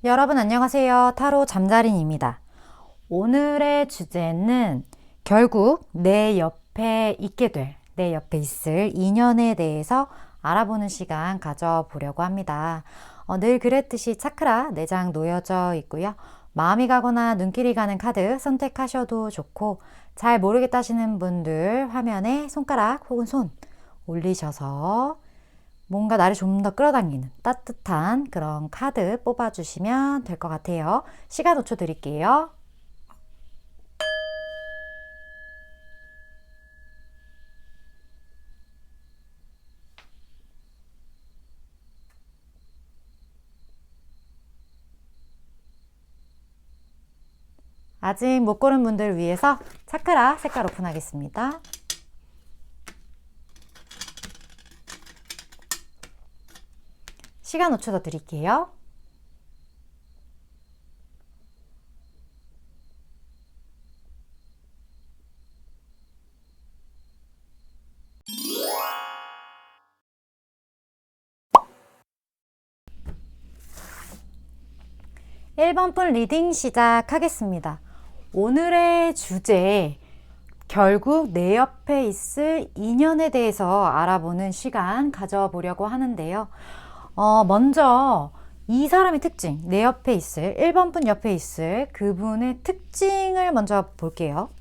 여러분 안녕하세요. 타로 잠자린입니다. 오늘의 주제는 결국 내 옆에 있게 될, 내 옆에 있을 인연에 대해서 알아보는 시간 가져보려고 합니다. 늘 그랬듯이 차크라 4장 놓여져 있고요. 마음이 가거나 눈길이 가는 카드 선택하셔도 좋고, 잘 모르겠다 하시는 분들 화면에 손가락 혹은 손 올리셔서 뭔가 나를 좀 더 끌어당기는 따뜻한 그런 카드 뽑아주시면 될 것 같아요. 시간 5초 드릴게요. 아직 못 고른 분들 위해서 차크라 색깔 오픈하겠습니다. 시간 5초 더 드릴게요. (1번) 분 리딩 시작하겠습니다. 오늘의 주제, 결국 내 옆에 있을 인연에 대해서 알아보는 시간 가져보려고 하는데요. 먼저 이 사람의 특징, 내 옆에 있을 1번 분 옆에 있을 그분의 특징을 먼저 볼게요.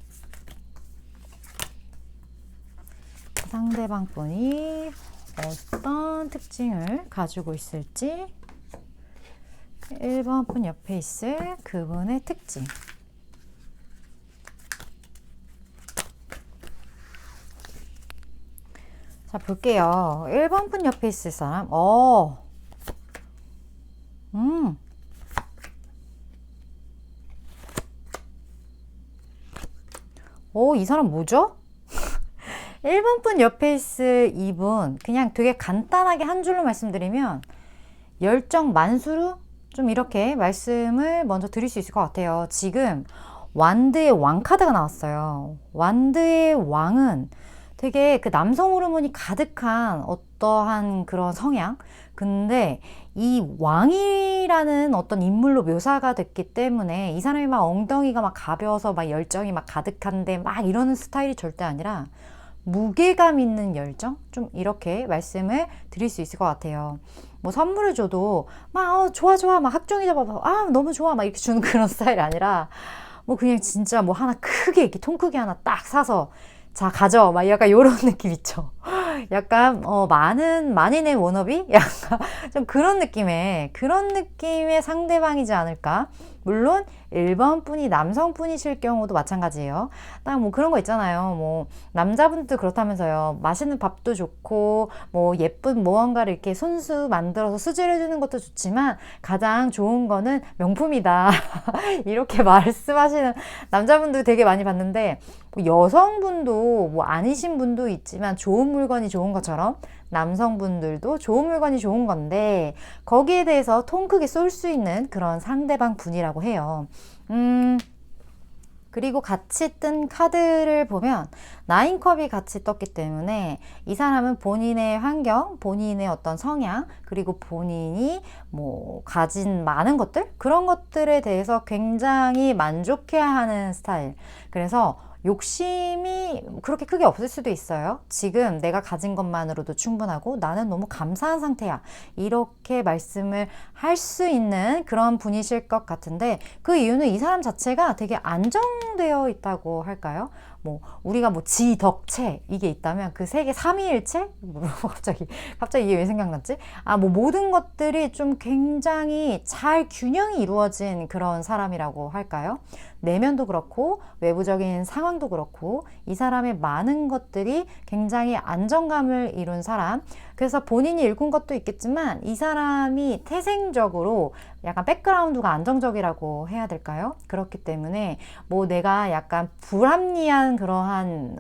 상대방 분이 어떤 특징을 가지고 있을지, 1번 분 옆에 있을 그분의 특징. 자, 볼게요. 1번 분 옆에 있을 사람. 이 사람 뭐죠? 1번 분 옆에 있을 이분, 그냥 되게 간단하게 한 줄로 말씀드리면 열정 만수르? 좀 이렇게 말씀을 먼저 드릴 수 있을 것 같아요. 지금 완드의 왕 카드가 나왔어요. 완드의 왕은 되게 그 남성 호르몬이 가득한 어떠한 그런 성향. 근데 이 왕이라는 어떤 인물로 묘사가 됐기 때문에 이 사람이 막 엉덩이가 막 가벼워서 막 열정이 막 가득한데 막 이러는 스타일이 절대 아니라 무게감 있는 열정? 좀 이렇게 말씀을 드릴 수 있을 것 같아요. 뭐 선물을 줘도 막 좋아 좋아 막 학종이 잡아서 너무 좋아 막 이렇게 주는 그런 스타일이 아니라 뭐 그냥 진짜 뭐 하나 크게 이렇게 통 크게 하나 딱 사서 자 가져 막 약간 요런 느낌 있죠. 약간 만인의 워너비? 약간 좀 그런 느낌의 상대방이지 않을까. 물론 1번 분이 남성분이실 경우도 마찬가지예요. 딱 뭐 그런 거 있잖아요. 뭐 남자분도 그렇다면서요. 맛있는 밥도 좋고 뭐 예쁜 무언가를 이렇게 손수 만들어서 수제를 해주는 것도 좋지만 가장 좋은 거는 명품이다. 이렇게 말씀하시는 남자분도 되게 많이 봤는데, 여성분도 뭐 아니신 분도 있지만 좋은 물건이 좋은 것처럼 남성분들도 좋은 물건이 좋은 건데, 거기에 대해서 통 크게 쏠 수 있는 그런 상대방 분이라고 해요. 그리고 같이 뜬 카드를 보면 나인컵이 같이 떴기 때문에 이 사람은 본인의 환경, 본인의 어떤 성향, 그리고 본인이 뭐 가진 많은 것들, 그런 것들에 대해서 굉장히 만족해하는 스타일. 그래서 욕심이 그렇게 크게 없을 수도 있어요. 지금 내가 가진 것만으로도 충분하고 나는 너무 감사한 상태야. 이렇게 말씀을 할 수 있는 그런 분이실 것 같은데, 그 이유는 이 사람 자체가 되게 안정되어 있다고 할까요? 뭐 우리가 뭐 지덕체 이게 있다면 그 세계 삼위일체? 갑자기 이게 왜 생각났지? 뭐 모든 것들이 좀 굉장히 잘 균형이 이루어진 그런 사람이라고 할까요? 내면도 그렇고 외부적인 상황도 그렇고 이 사람의 많은 것들이 굉장히 안정감을 이룬 사람. 그래서 본인이 읽은 것도 있겠지만 이 사람이 태생적으로 약간 백그라운드가 안정적이라고 해야 될까요? 그렇기 때문에 뭐 내가 약간 불합리한 그러한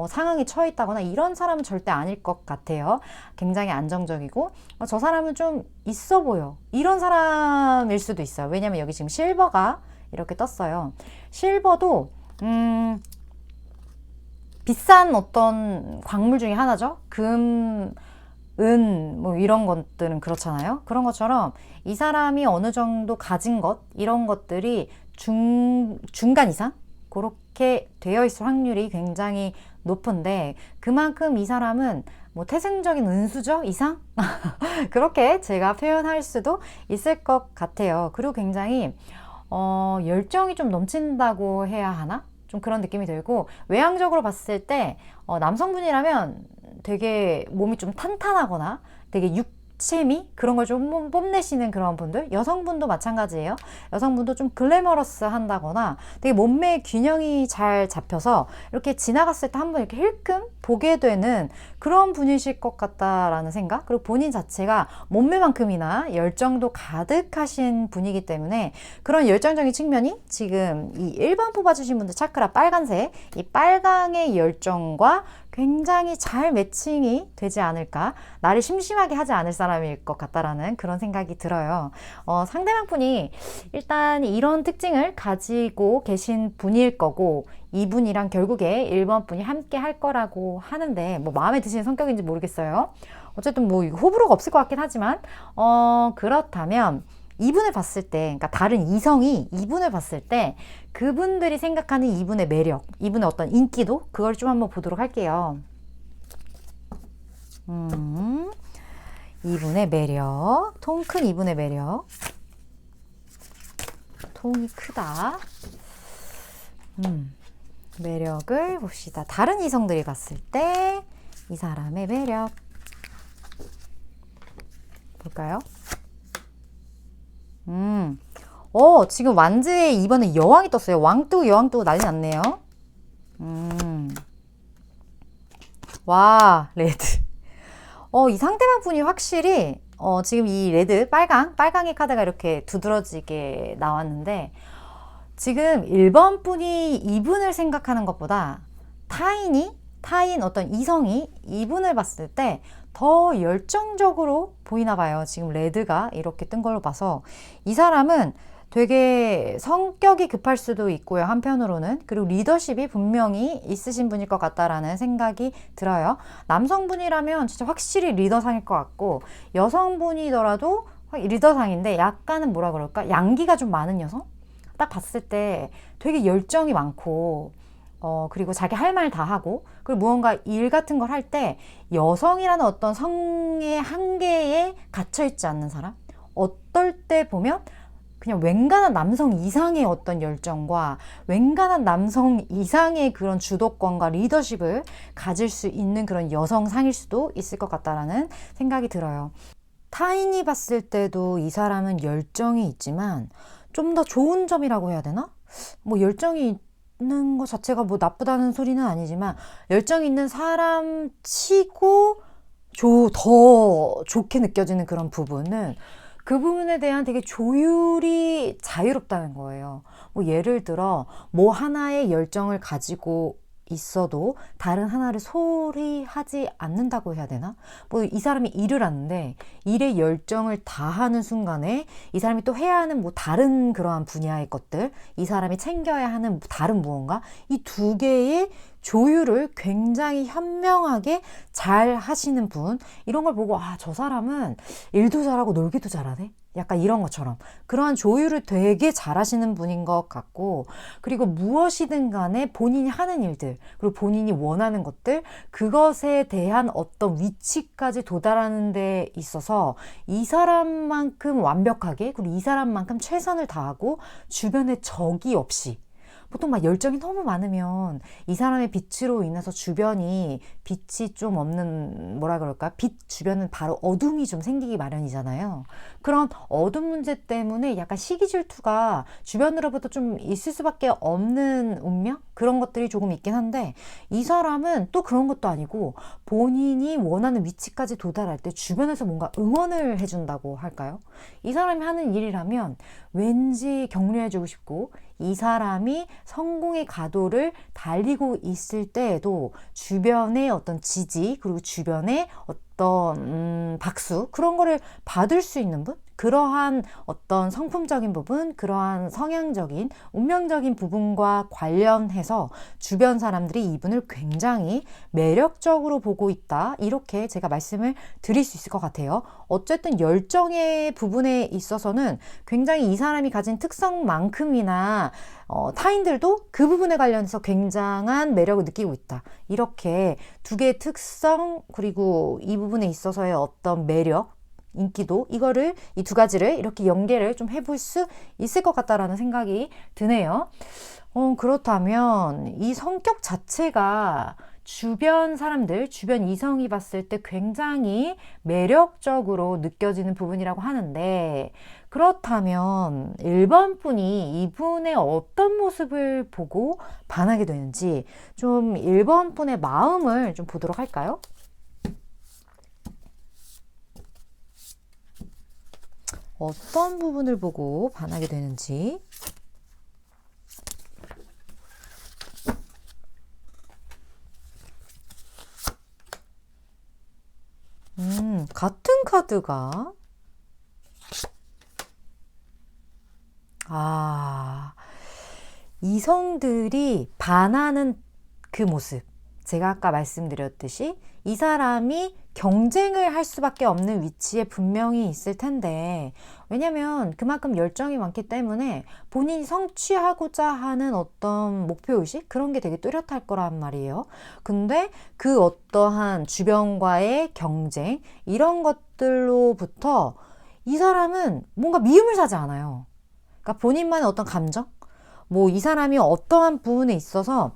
상황에 처해 있다거나 이런 사람은 절대 아닐 것 같아요. 굉장히 안정적이고 저 사람은 좀 있어 보여, 이런 사람일 수도 있어요. 왜냐면 여기 지금 실버가 이렇게 떴어요. 실버도 비싼 어떤 광물 중에 하나죠. 뭐 이런 것들은 그렇잖아요. 그런 것처럼 이 사람이 어느 정도 가진 것, 이런 것들이 중간 이상? 그렇게 되어 있을 확률이 굉장히 높은데, 그만큼 이 사람은 뭐 태생적인 은수저 이상? 그렇게 제가 표현할 수도 있을 것 같아요. 그리고 굉장히 열정이 좀 넘친다고 해야 하나? 좀 그런 느낌이 들고, 외향적으로 봤을 때 남성분이라면 되게 몸이 좀 탄탄하거나 되게 육체미 그런 걸 좀 뽐내시는 그런 분들, 여성분도 마찬가지예요. 여성분도 좀 글래머러스 한다거나 되게 몸매의 균형이 잘 잡혀서 이렇게 지나갔을 때 한번 이렇게 힐끔 보게 되는 그런 분이실 것 같다라는 생각. 그리고 본인 자체가 몸매만큼이나 열정도 가득하신 분이기 때문에 그런 열정적인 측면이 지금 이 1번 뽑아주신 분들 차크라 빨간색, 이 빨강의 열정과 굉장히 잘 매칭이 되지 않을까, 나를 심심하게 하지 않을 사람일 것 같다라는 그런 생각이 들어요. 상대방 분이 일단 이런 특징을 가지고 계신 분일 거고, 이분이랑 결국에 1번 분이 함께 할 거라고 하는데, 뭐 마음에 드시는 성격인지 모르겠어요. 어쨌든 뭐 호불호가 없을 것 같긴 하지만, 그렇다면 이분을 봤을 때, 그러니까 다른 이성이 이분을 봤을 때 그분들이 생각하는 이분의 매력, 이분의 어떤 인기도, 그걸 좀 한번 보도록 할게요. 이분의 매력, 통 큰 이분의 매력. 통이 크다. 매력을 봅시다. 다른 이성들이 봤을 때 이 사람의 매력 볼까요? 지금 완즈에 이번에 여왕이 떴어요. 왕 뜨고 여왕 뜨고 난리 났네요. 와, 레드. 이 상대방 분이 확실히 지금 이 레드, 빨강의 카드가 이렇게 두드러지게 나왔는데, 지금 1번 분이 이분을 생각하는 것보다 타인 어떤 이성이 이분을 봤을 때 더 열정적으로 보이나 봐요. 지금 레드가 이렇게 뜬 걸로 봐서 이 사람은 되게 성격이 급할 수도 있고요, 한편으로는. 그리고 리더십이 분명히 있으신 분일 것 같다라는 생각이 들어요. 남성분이라면 진짜 확실히 리더상일 것 같고, 여성분이더라도 리더상인데 약간은 뭐라 그럴까, 양기가 좀 많은 여성? 딱 봤을 때 되게 열정이 많고, 그리고 자기 할 말 다 하고, 그리고 무언가 일 같은 걸 할 때 여성이라는 어떤 성의 한계에 갇혀있지 않는 사람? 어떨 때 보면 그냥 웬간한 남성 이상의 어떤 열정과 웬간한 남성 이상의 그런 주도권과 리더십을 가질 수 있는 그런 여성상일 수도 있을 것 같다라는 생각이 들어요. 타인이 봤을 때도 이 사람은 열정이 있지만 좀 더 좋은 점이라고 해야 되나? 뭐 열정이 있는 것 자체가 뭐 나쁘다는 소리는 아니지만, 열정 있는 사람 치고 더 좋게 느껴지는 그런 부분은, 그 부분에 대한 되게 조율이 자유롭다는 거예요. 뭐 예를 들어 뭐 하나의 열정을 가지고 있어도 다른 하나를 소홀히 하지 않는다고 해야 되나? 뭐 이 사람이 일을 하는데 일에 열정을 다하는 순간에 이 사람이 또 해야 하는 뭐 다른 그러한 분야의 것들, 이 사람이 챙겨야 하는 다른 무언가, 이 두 개의 조율을 굉장히 현명하게 잘 하시는 분, 이런 걸 보고 저 사람은 일도 잘하고 놀기도 잘하네? 약간 이런 것처럼 그러한 조율을 되게 잘하시는 분인 것 같고, 그리고 무엇이든 간에 본인이 하는 일들, 그리고 본인이 원하는 것들, 그것에 대한 어떤 위치까지 도달하는 데 있어서 이 사람만큼 완벽하게, 그리고 이 사람만큼 최선을 다하고 주변에 적이 없이, 보통 막 열정이 너무 많으면 이 사람의 빛으로 인해서 주변이 빛이 좀 없는, 뭐라 그럴까, 빛 주변은 바로 어둠이 좀 생기기 마련이잖아요. 그런 어둠 문제 때문에 약간 시기 질투가 주변으로부터 좀 있을 수밖에 없는 운명? 그런 것들이 조금 있긴 한데, 이 사람은 또 그런 것도 아니고 본인이 원하는 위치까지 도달할 때 주변에서 뭔가 응원을 해준다고 할까요? 이 사람이 하는 일이라면 왠지 격려해주고 싶고, 이 사람이 성공의 가도를 달리고 있을 때에도 주변의 어떤 지지, 그리고 주변의 어떤 박수, 그런 거를 받을 수 있는 분? 그러한 어떤 성품적인 부분, 그러한 성향적인, 운명적인 부분과 관련해서 주변 사람들이 이분을 굉장히 매력적으로 보고 있다. 이렇게 제가 말씀을 드릴 수 있을 것 같아요. 어쨌든 열정의 부분에 있어서는 굉장히 이 사람이 가진 특성만큼이나 타인들도 그 부분에 관련해서 굉장한 매력을 느끼고 있다. 이렇게 두 개의 특성 그리고 이 부분에 있어서의 어떤 매력, 인기도 이거를 이 두 가지를 이렇게 연계를 좀 해볼 수 있을 것 같다라는 생각이 드네요. 그렇다면 이 성격 자체가 주변 사람들, 주변 이성이 봤을 때 굉장히 매력적으로 느껴지는 부분이라고 하는데 그렇다면 1번 분이 이분의 어떤 모습을 보고 반하게 되는지 좀 1번 분의 마음을 좀 보도록 할까요? 어떤 부분을 보고 반하게 되는지. 같은 카드가 이성들이 반하는 그 모습. 제가 아까 말씀드렸듯이 이 사람이 경쟁을 할 수밖에 없는 위치에 분명히 있을 텐데 왜냐면 그만큼 열정이 많기 때문에 본인이 성취하고자 하는 어떤 목표의식 그런 게 되게 뚜렷할 거란 말이에요. 근데 그 어떠한 주변과의 경쟁 이런 것들로부터 이 사람은 뭔가 미움을 사지 않아요. 그러니까 본인만의 어떤 감정 뭐 이 사람이 어떠한 부분에 있어서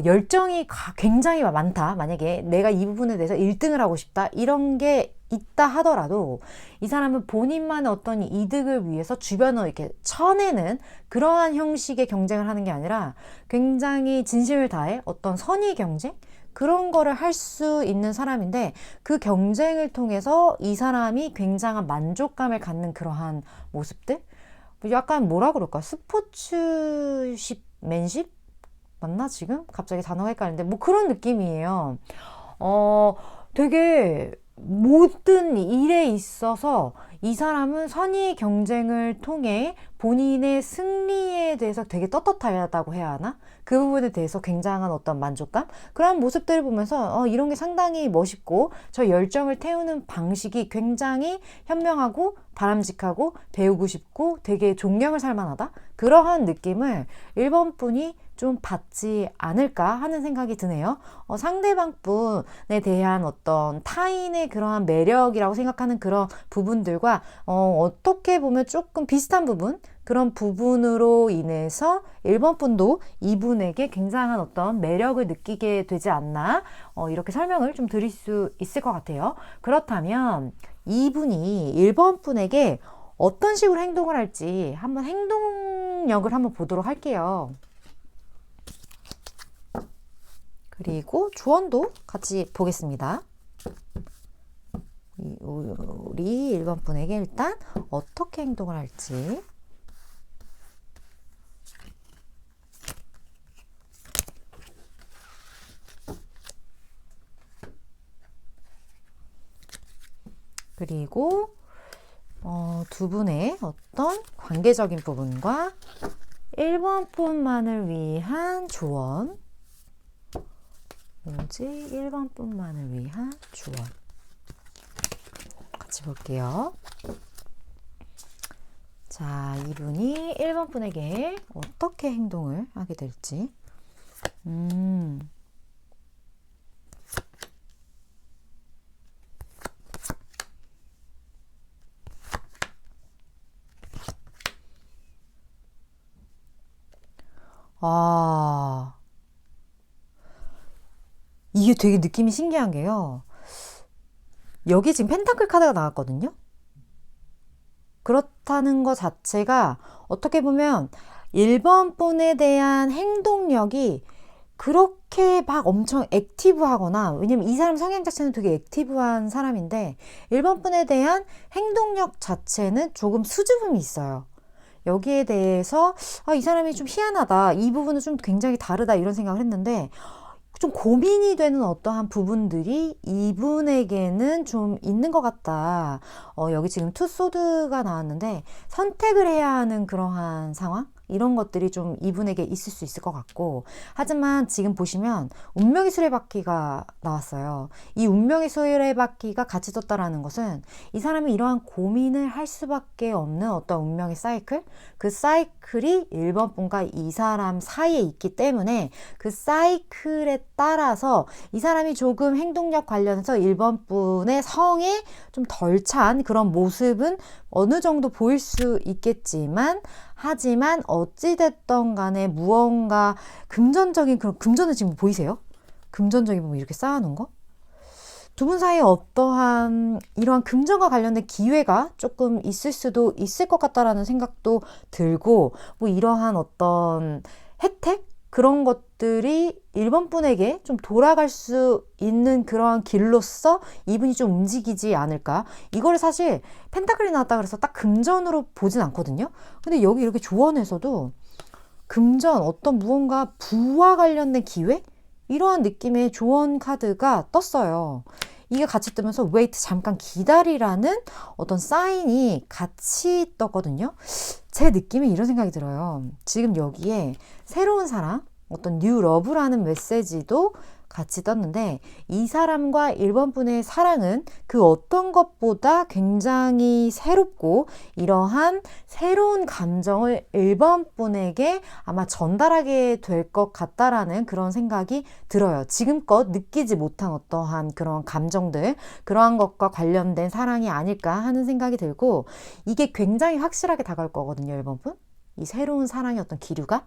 열정이 굉장히 많다. 만약에 내가 이 부분에 대해서 1등을 하고 싶다. 이런 게 있다 하더라도 이 사람은 본인만의 어떤 이득을 위해서 주변을 이렇게 쳐내는 그러한 형식의 경쟁을 하는 게 아니라 굉장히 진심을 다해 어떤 선의 경쟁? 그런 거를 할 수 있는 사람인데 그 경쟁을 통해서 이 사람이 굉장한 만족감을 갖는 그러한 모습들? 약간 뭐라 그럴까? 스포츠십, 맨십? 맞나 지금? 갑자기 단어가 헷갈리는데 뭐 그런 느낌이에요. 되게 모든 일에 있어서 이 사람은 선의의 경쟁을 통해 본인의 승리에 대해서 되게 떳떳하다고 해야 하나? 그 부분에 대해서 굉장한 어떤 만족감? 그런 모습들을 보면서 이런 게 상당히 멋있고 저 열정을 태우는 방식이 굉장히 현명하고 바람직하고 배우고 싶고 되게 존경을 살 만하다? 그러한 느낌을 1번 분이 좀 받지 않을까 하는 생각이 드네요. 상대방 분에 대한 어떤 타인의 그러한 매력이라고 생각하는 그런 부분들과 어떻게 보면 조금 비슷한 부분 그런 부분으로 인해서 1번 분도 이분에게 굉장한 어떤 매력을 느끼게 되지 않나 이렇게 설명을 좀 드릴 수 있을 것 같아요. 그렇다면 이분이 1번 분에게 어떤 식으로 행동을 할지 한번 행동력을 한번 보도록 할게요. 그리고 조언도 같이 보겠습니다. 우리 1번 분에게 일단 어떻게 행동을 할지. 그리고 두 분의 어떤 관계적인 부분과 1번 분만을 위한 조언. 뭐지? 1번 분만을 위한 조언. 같이 볼게요. 자, 이분이 1번 분에게 어떻게 행동을 하게 될지. 이게 되게 느낌이 신기한 게요. 여기 지금 펜타클 카드가 나왔거든요. 그렇다는 것 자체가 어떻게 보면 1번 분에 대한 행동력이 그렇게 막 엄청 액티브하거나 왜냐면 이 사람 성향 자체는 되게 액티브한 사람인데 1번 분에 대한 행동력 자체는 조금 수줍음이 있어요. 여기에 대해서 이 사람이 좀 희한하다. 이 부분은 좀 굉장히 다르다. 이런 생각을 했는데 좀 고민이 되는 어떠한 부분들이 이분에게는 좀 있는 것 같다. 여기 지금 투 소드가 나왔는데 선택을 해야 하는 그러한 상황? 이런 것들이 좀 이분에게 있을 수 있을 것 같고, 하지만 지금 보시면 운명의 수레바퀴가 나왔어요. 이 운명의 수레바퀴가 같이 떴다라는 것은 이 사람이 이러한 고민을 할 수밖에 없는 어떤 운명의 사이클, 그 사이클이 1번 분과 이 사람 사이에 있기 때문에 그 사이클에 따라서 이 사람이 조금 행동력 관련해서 1번 분의 성에 좀 덜 찬 그런 모습은 어느 정도 보일 수 있겠지만, 하지만 어찌됐던 간에 무언가 금전적인 그런 금전을 지금 보이세요? 금전적인 부분 이렇게 쌓아놓은 거? 두 분 사이에 어떠한 이러한 금전과 관련된 기회가 조금 있을 수도 있을 것 같다라는 생각도 들고, 뭐 이러한 어떤 혜택? 그런 것들이 1번 분에게 좀 돌아갈 수 있는 그러한 길로서 이분이 좀 움직이지 않을까. 이거를 사실 펜타클이 나왔다 그래서 딱 금전으로 보진 않거든요. 근데 여기 이렇게 조언에서도 금전, 어떤 무언가 부와 관련된 기회? 이러한 느낌의 조언 카드가 떴어요. 이게 같이 뜨면서 wait, 잠깐 기다리라는 어떤 사인이 같이 떴거든요. 제 느낌에 이런 생각이 들어요. 지금 여기에 새로운 사랑, 어떤 뉴 러브라는 메시지도 같이 떴는데, 이 사람과 1번 분의 사랑은 그 어떤 것보다 굉장히 새롭고, 이러한 새로운 감정을 1번 분에게 아마 전달하게 될 것 같다라는 그런 생각이 들어요. 지금껏 느끼지 못한 어떠한 그런 감정들, 그러한 것과 관련된 사랑이 아닐까 하는 생각이 들고, 이게 굉장히 확실하게 다가올 거거든요, 1번 분. 이 새로운 사랑의 어떤 기류가,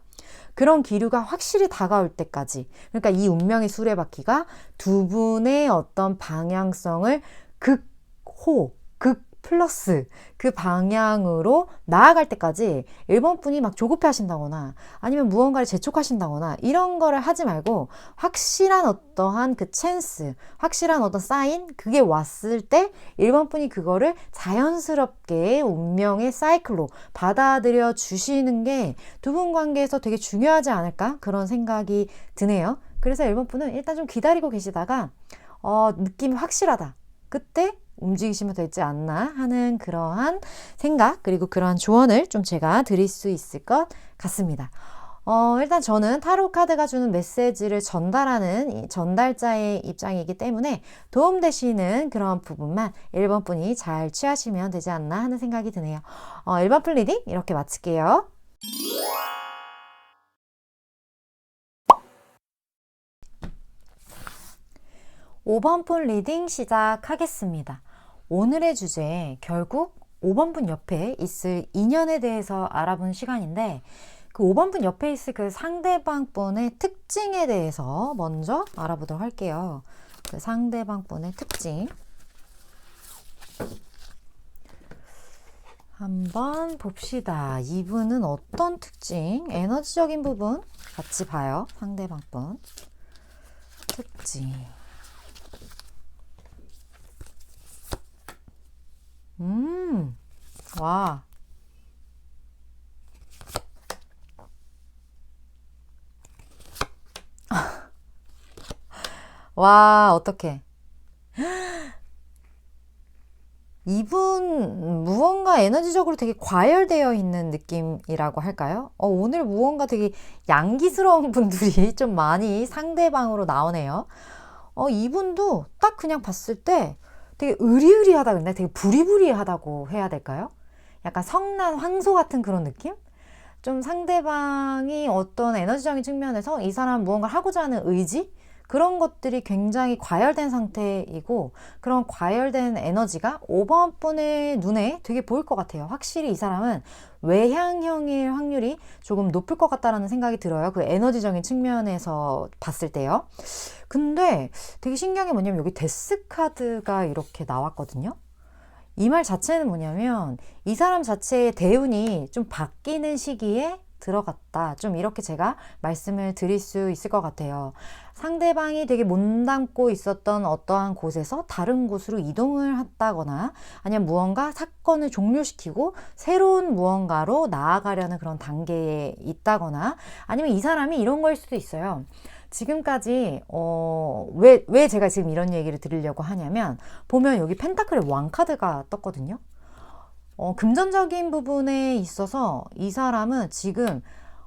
그런 기류가 확실히 다가올 때까지, 그러니까 이 운명의 수레바퀴가 두 분의 어떤 방향성을 극호, 극 플러스 그 방향으로 나아갈 때까지 1번 분이 막 조급해 하신다거나 아니면 무언가를 재촉하신다거나 이런 거를 하지 말고, 확실한 어떠한 그 찬스, 확실한 어떤 사인, 그게 왔을 때 1번 분이 그거를 자연스럽게 운명의 사이클로 받아들여 주시는 게 두 분 관계에서 되게 중요하지 않을까, 그런 생각이 드네요. 그래서 1번 분은 일단 좀 기다리고 계시다가 느낌이 확실하다, 그때 움직이시면 되지 않나 하는 그러한 생각, 그리고 그러한 조언을 좀 제가 드릴 수 있을 것 같습니다. 일단 저는 타로 카드가 주는 메시지를 전달하는 이 전달자의 입장이기 때문에 도움되시는 그런 부분만 1번 분이 잘 취하시면 되지 않나 하는 생각이 드네요. 1번 분 리딩 이렇게 마칠게요. 5번 분 리딩 시작하겠습니다. 오늘의 주제, 결국 5번 분 옆에 있을 인연에 대해서 알아본 시간인데, 그 5번 분 옆에 있을 그 상대방 분의 특징에 대해서 먼저 알아보도록 할게요. 그 상대방 분의 특징 한번 봅시다. 이분은 어떤 특징, 에너지적인 부분 같이 봐요. 상대방 분 특징. 와. 와, 어떡해. 이분 무언가 에너지적으로 되게 과열되어 있는 느낌이라고 할까요? 오늘 무언가 되게 양기스러운 분들이 좀 많이 상대방으로 나오네요. 이분도 딱 그냥 봤을 때 되게 으리으리하다 그랬나? 되게 부리부리하다고 해야 될까요? 약간 성난 황소 같은 그런 느낌? 좀 상대방이 어떤 에너지적인 측면에서 이 사람 무언가를 하고자 하는 의지? 그런 것들이 굉장히 과열된 상태이고, 그런 과열된 에너지가 5번 분의 눈에 되게 보일 것 같아요. 확실히 이 사람은 외향형일 확률이 조금 높을 것 같다라는 생각이 들어요. 그 에너지적인 측면에서 봤을 때요. 근데 되게 신기한 게 뭐냐면 여기 데스 카드가 이렇게 나왔거든요. 이 말 자체는 뭐냐면 이 사람 자체의 대운이 좀 바뀌는 시기에 들어갔다, 좀 이렇게 제가 말씀을 드릴 수 있을 것 같아요. 상대방이 되게 몸담고 있었던 어떠한 곳에서 다른 곳으로 이동을 했다거나, 아니면 무언가 사건을 종료시키고 새로운 무언가로 나아가려는 그런 단계에 있다거나, 아니면 이 사람이 이런 거일 수도 있어요. 지금까지 왜 제가 지금 이런 얘기를 드리려고 하냐면, 보면 여기 펜타클의 왕카드가 떴거든요. 금전적인 부분에 있어서 이 사람은 지금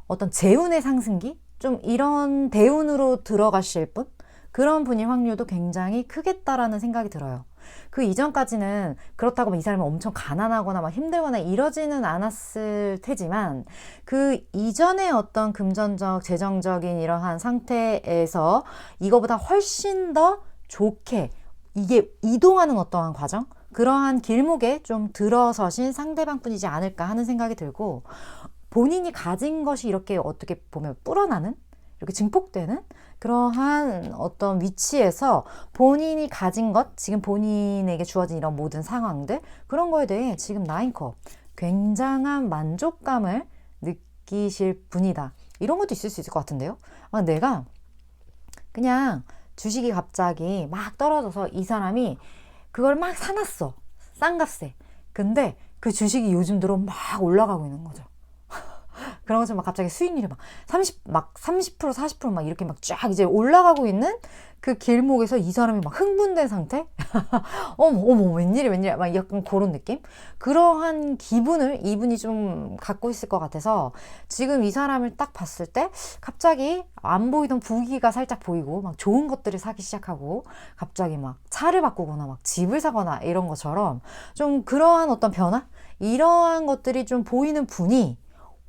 어떤 재운의 상승기? 좀 이런 대운으로 들어가실 분? 그런 분일 확률도 굉장히 크겠다라는 생각이 들어요. 그 이전까지는 그렇다고 이 사람이 엄청 가난하거나 막 힘들거나 이러지는 않았을 테지만, 그 이전에 어떤 금전적, 재정적인 이러한 상태에서 이거보다 훨씬 더 좋게 이게 이동하는 어떠한 과정? 그러한 길목에 좀 들어서신 상대방 분이지 않을까 하는 생각이 들고, 본인이 가진 것이 이렇게 어떻게 보면 불어나는, 이렇게 증폭되는 그러한 어떤 위치에서 본인이 가진 것, 지금 본인에게 주어진 이런 모든 상황들, 그런 거에 대해 지금 나인컵 굉장한 만족감을 느끼실 분이다. 이런 것도 있을 수 있을 것 같은데요. 내가 그냥 주식이 갑자기 막 떨어져서 이 사람이 그걸 막 사놨어. 싼 값에. 근데 그 주식이 요즘 들어 막 올라가고 있는 거죠. 그런 것처럼 막 갑자기 수익률이 막 30%, 40% 이렇게 막 쫙 이제 올라가고 있는 그 길목에서 이 사람이 막 흥분된 상태? 어머, 웬일이야. 막 약간 그런 느낌? 그러한 기분을 이분이 좀 갖고 있을 것 같아서, 지금 이 사람을 딱 봤을 때 갑자기 안 보이던 부귀가 살짝 보이고, 막 좋은 것들을 사기 시작하고, 갑자기 막 차를 바꾸거나 막 집을 사거나 이런 것처럼 좀 그러한 어떤 변화? 이러한 것들이 좀 보이는 분이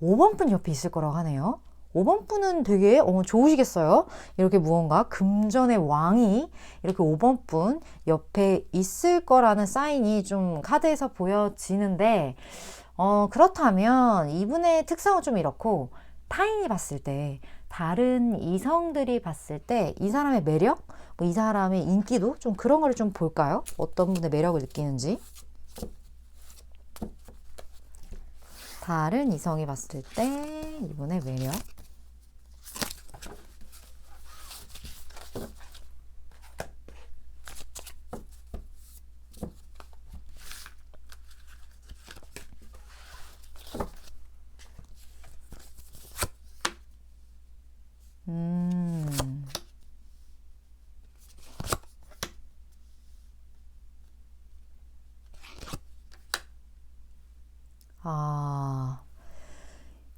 5번 분 옆에 있을 거라고 하네요. 5번 분은 되게 좋으시겠어요? 이렇게 무언가 금전의 왕이 이렇게 5번 분 옆에 있을 거라는 사인이 좀 카드에서 보여지는데, 그렇다면 이분의 특성은 좀 이렇고, 타인이 봤을 때, 다른 이성들이 봤을 때 이 사람의 매력, 이 사람의 인기도 좀 그런 걸 좀 볼까요? 어떤 분의 매력을 느끼는지. 다른 이성이 봤을 때 이분의 매력.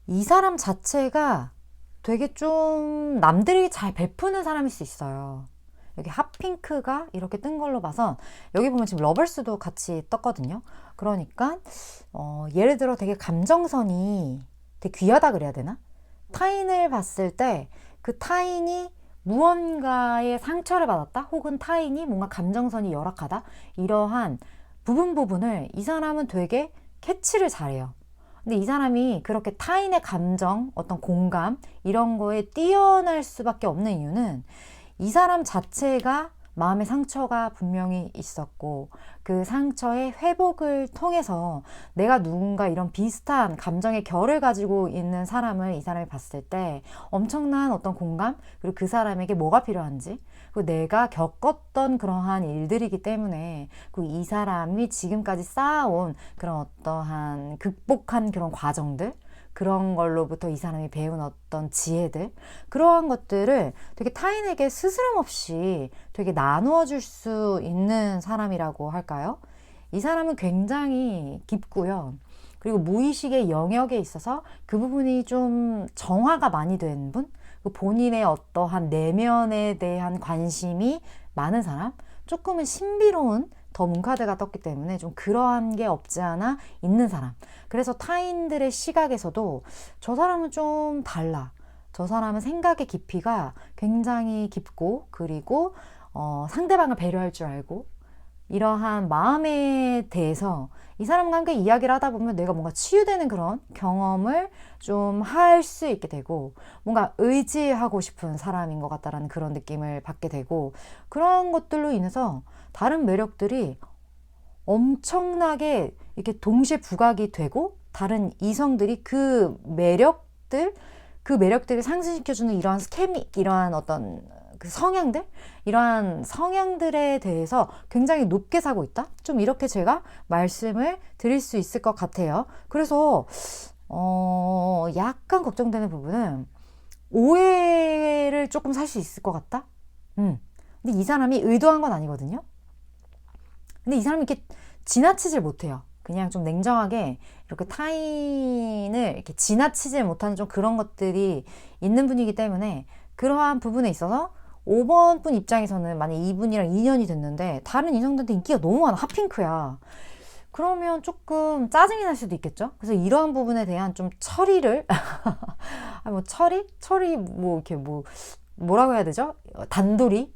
이 사람 자체가 되게 좀 남들이 잘 베푸는 사람일 수 있어요. 여기 핫핑크가 이렇게 뜬 걸로 봐선, 여기 보면 지금 러벌스도 같이 떴거든요. 그러니까 예를 들어 되게 감정선이 되게 귀하다 그래야 되나? 타인을 봤을 때 그 타인이 무언가의 상처를 받았다, 혹은 타인이 뭔가 감정선이 열악하다, 이러한 부분을 이 사람은 되게 캐치를 잘해요. 근데 이 사람이 그렇게 타인의 감정, 어떤 공감, 이런 거에 뛰어날 수밖에 없는 이유는, 이 사람 자체가 마음의 상처가 분명히 있었고, 그 상처의 회복을 통해서 내가 누군가 이런 비슷한 감정의 결을 가지고 있는 사람을 이 사람이 봤을 때 엄청난 어떤 공감, 그리고 그 사람에게 뭐가 필요한지, 그리고 내가 겪었던 그러한 일들이기 때문에, 그 이 사람이 지금까지 쌓아온 그런 어떠한 극복한 그런 과정들, 그런 걸로부터 이 사람이 배운 어떤 지혜들, 그러한 것들을 되게 타인에게 스스럼 없이 되게 나누어 줄 수 있는 사람이라고 할까요? 이 사람은 굉장히 깊고요. 그리고 무의식의 영역에 있어서 그 부분이 좀 정화가 많이 된 분? 본인의 어떠한 내면에 대한 관심이 많은 사람? 조금은 신비로운 더 문카드가 떴기 때문에 좀 그러한 게 없지 않아 있는 사람. 그래서 타인들의 시각에서도 저 사람은 좀 달라, 저 사람은 생각의 깊이가 굉장히 깊고, 그리고 상대방을 배려할 줄 알고, 이러한 마음에 대해서 이 사람과 함께 이야기를 하다 보면 내가 뭔가 치유되는 그런 경험을 좀 할 수 있게 되고, 뭔가 의지하고 싶은 사람인 것 같다라는 그런 느낌을 받게 되고, 그런 것들로 인해서 다른 매력들이 엄청나게 이렇게 동시에 부각이 되고, 다른 이성들이 그 매력들을 상승시켜주는 이러한 스케믹, 이러한 어떤 그 성향들, 이러한 성향들에 대해서 굉장히 높게 사고 있다, 좀 이렇게 제가 말씀을 드릴 수 있을 것 같아요. 그래서 약간 걱정되는 부분은, 오해를 조금 살 수 있을 것 같다? 근데 이 사람이 의도한 건 아니거든요. 근데 이 사람이 이렇게 지나치질 못해요. 그냥 좀 냉정하게 이렇게 타인을 이렇게 지나치지 못하는 좀 그런 것들이 있는 분이기 때문에 그러한 부분에 있어서 5번 분 입장에서는 만약 이분이랑 인연이 됐는데 다른 이성들한테 인기가 너무 많아. 핫핑크야. 그러면 조금 짜증이 날 수도 있겠죠. 그래서 이러한 부분에 대한 좀 처리를 뭐 처리 뭐 이렇게 뭐라고 해야 되죠? 단도리?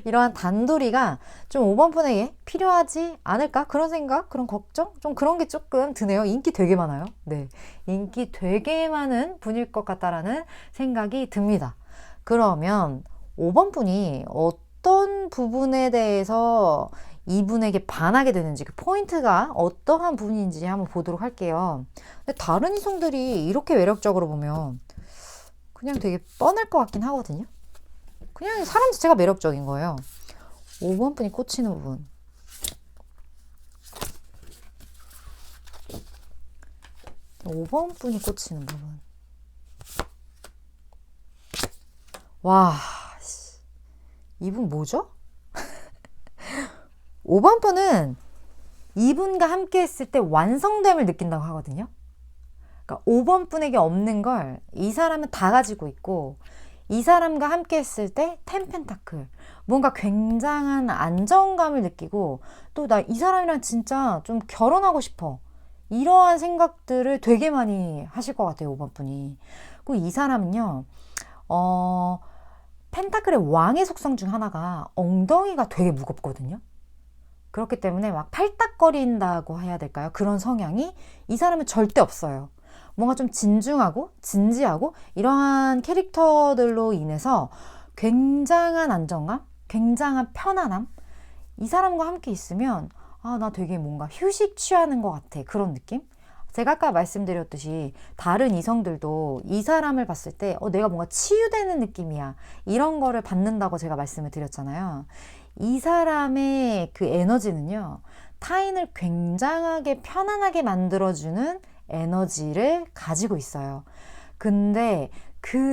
이러한 단도리가 좀 5번 분에게 필요하지 않을까? 그런 생각, 그런 걱정? 좀 그런 게 조금 드네요. 인기 되게 많아요. 네. 인기 되게 많은 분일 것 같다라는 생각이 듭니다. 그러면 5번 분이 어떤 부분에 대해서 이분에게 반하게 되는지, 그 포인트가 어떠한 부분인지 한번 보도록 할게요. 근데 다른 이성들이 이렇게 매력적으로 보면 그냥 되게 뻔할 것 같긴 하거든요. 그냥 사람 자체가 매력적인 거예요. 5번 분이 꽂히는 부분. 5번 분이 꽂히는 부분. 와, 이분 뭐죠? 5번 분은 이분과 함께 했을 때 완성됨을 느낀다고 하거든요. 그러니까 5번 분에게 없는 걸 이 사람은 다 가지고 있고, 이 사람과 함께 했을 때 텐펜타클, 뭔가 굉장한 안정감을 느끼고, 또 나 이 사람이랑 진짜 좀 결혼하고 싶어, 이러한 생각들을 되게 많이 하실 것 같아요. 5번 분이. 그리고 이 사람은요, 펜타클의 왕의 속성 중 하나가 엉덩이가 되게 무겁거든요. 그렇기 때문에 막 팔딱거린다고 해야 될까요? 그런 성향이 이 사람은 절대 없어요. 뭔가 좀 진중하고 진지하고 이러한 캐릭터들로 인해서 굉장한 안정감, 굉장한 편안함, 이 사람과 함께 있으면 나 되게 뭔가 휴식 취하는 것 같아, 그런 느낌? 제가 아까 말씀드렸듯이 다른 이성들도 이 사람을 봤을 때 내가 뭔가 치유되는 느낌이야, 이런 거를 받는다고 제가 말씀을 드렸잖아요. 이 사람의 그 에너지는요, 타인을 굉장하게 편안하게 만들어주는 에너지를 가지고 있어요. 근데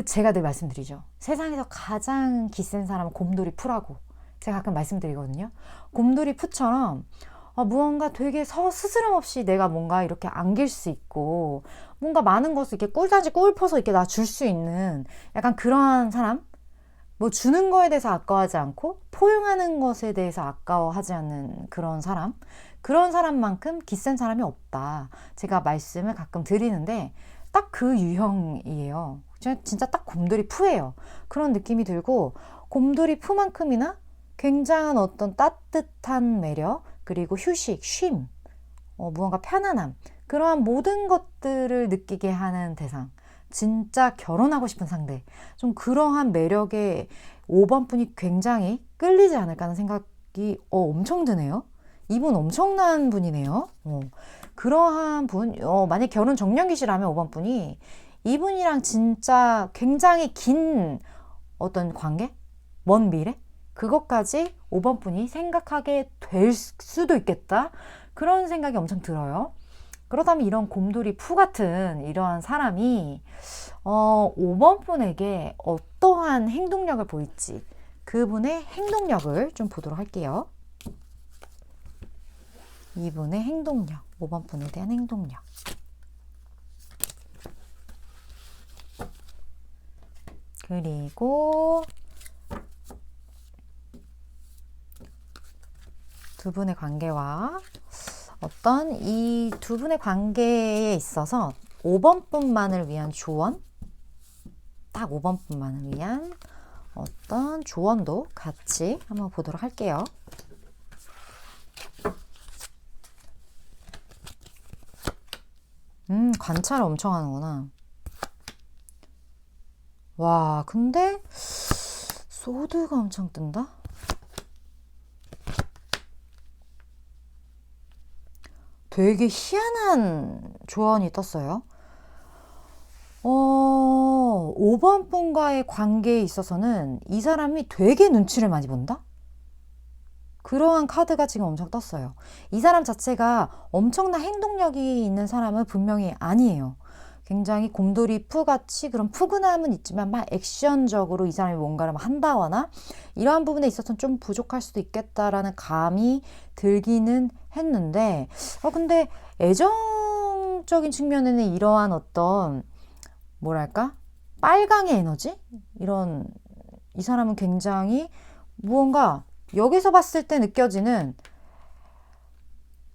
제가 늘 말씀드리죠. 세상에서 가장 기센 사람은 곰돌이 푸라고 제가 가끔 말씀드리거든요. 곰돌이 푸처럼 무언가 되게 스스럼 없이 내가 뭔가 이렇게 안길 수 있고, 뭔가 많은 것을 이렇게 꿀단지 꿀퍼서 이렇게 나 줄 수 있는 약간 그러한 사람? 뭐 주는 거에 대해서 아까워하지 않고 포용하는 것에 대해서 아까워하지 않는 그런 사람, 그런 사람만큼 기센 사람이 없다, 제가 말씀을 가끔 드리는데 딱 그 유형이에요. 진짜 딱 곰돌이 푸예요. 그런 느낌이 들고, 곰돌이 푸만큼이나 굉장한 어떤 따뜻한 매력, 그리고 휴식, 쉼, 무언가 편안함, 그러한 모든 것들을 느끼게 하는 대상, 진짜 결혼하고 싶은 상대, 좀 그러한 매력에 5번 분이 굉장히 끌리지 않을까 하는 생각이 엄청 드네요. 이분 엄청난 분이네요. 그러한 분, 만약 결혼 정년기시라면 5번 분이 이분이랑 진짜 굉장히 긴 어떤 관계, 먼 미래, 그것까지 5번 분이 생각하게 될 수도 있겠다, 그런 생각이 엄청 들어요. 그렇다면 이런 곰돌이 푸 같은 이러한 사람이 5번 분에게 어떠한 행동력을 보일지, 그분의 행동력을 좀 보도록 할게요. 이분의 행동력, 5번 분에 대한 행동력. 그리고 두 분의 관계와 어떤 이 두 분의 관계에 있어서 5번 분만을 위한 조언, 딱 5번 분만을 위한 어떤 조언도 같이 한번 보도록 할게요. 관찰을 엄청 하는구나. 와, 근데 소드가 엄청 뜬다? 되게 희한한 조언이 떴어요. 5번 분과의 관계에 있어서는 이 사람이 되게 눈치를 많이 본다? 그러한 카드가 지금 엄청 떴어요. 이 사람 자체가 엄청난 행동력이 있는 사람은 분명히 아니에요. 굉장히 곰돌이 푸같이 그런 푸근함은 있지만 막 액션적으로 이 사람이 뭔가를 막 한다거나 이러한 부분에 있어서는 좀 부족할 수도 있겠다라는 감이 들기는 했는데 근데 애정적인 측면에는 이러한 어떤 뭐랄까 빨강의 에너지? 이런 이 사람은 굉장히 무언가 여기서 봤을 때 느껴지는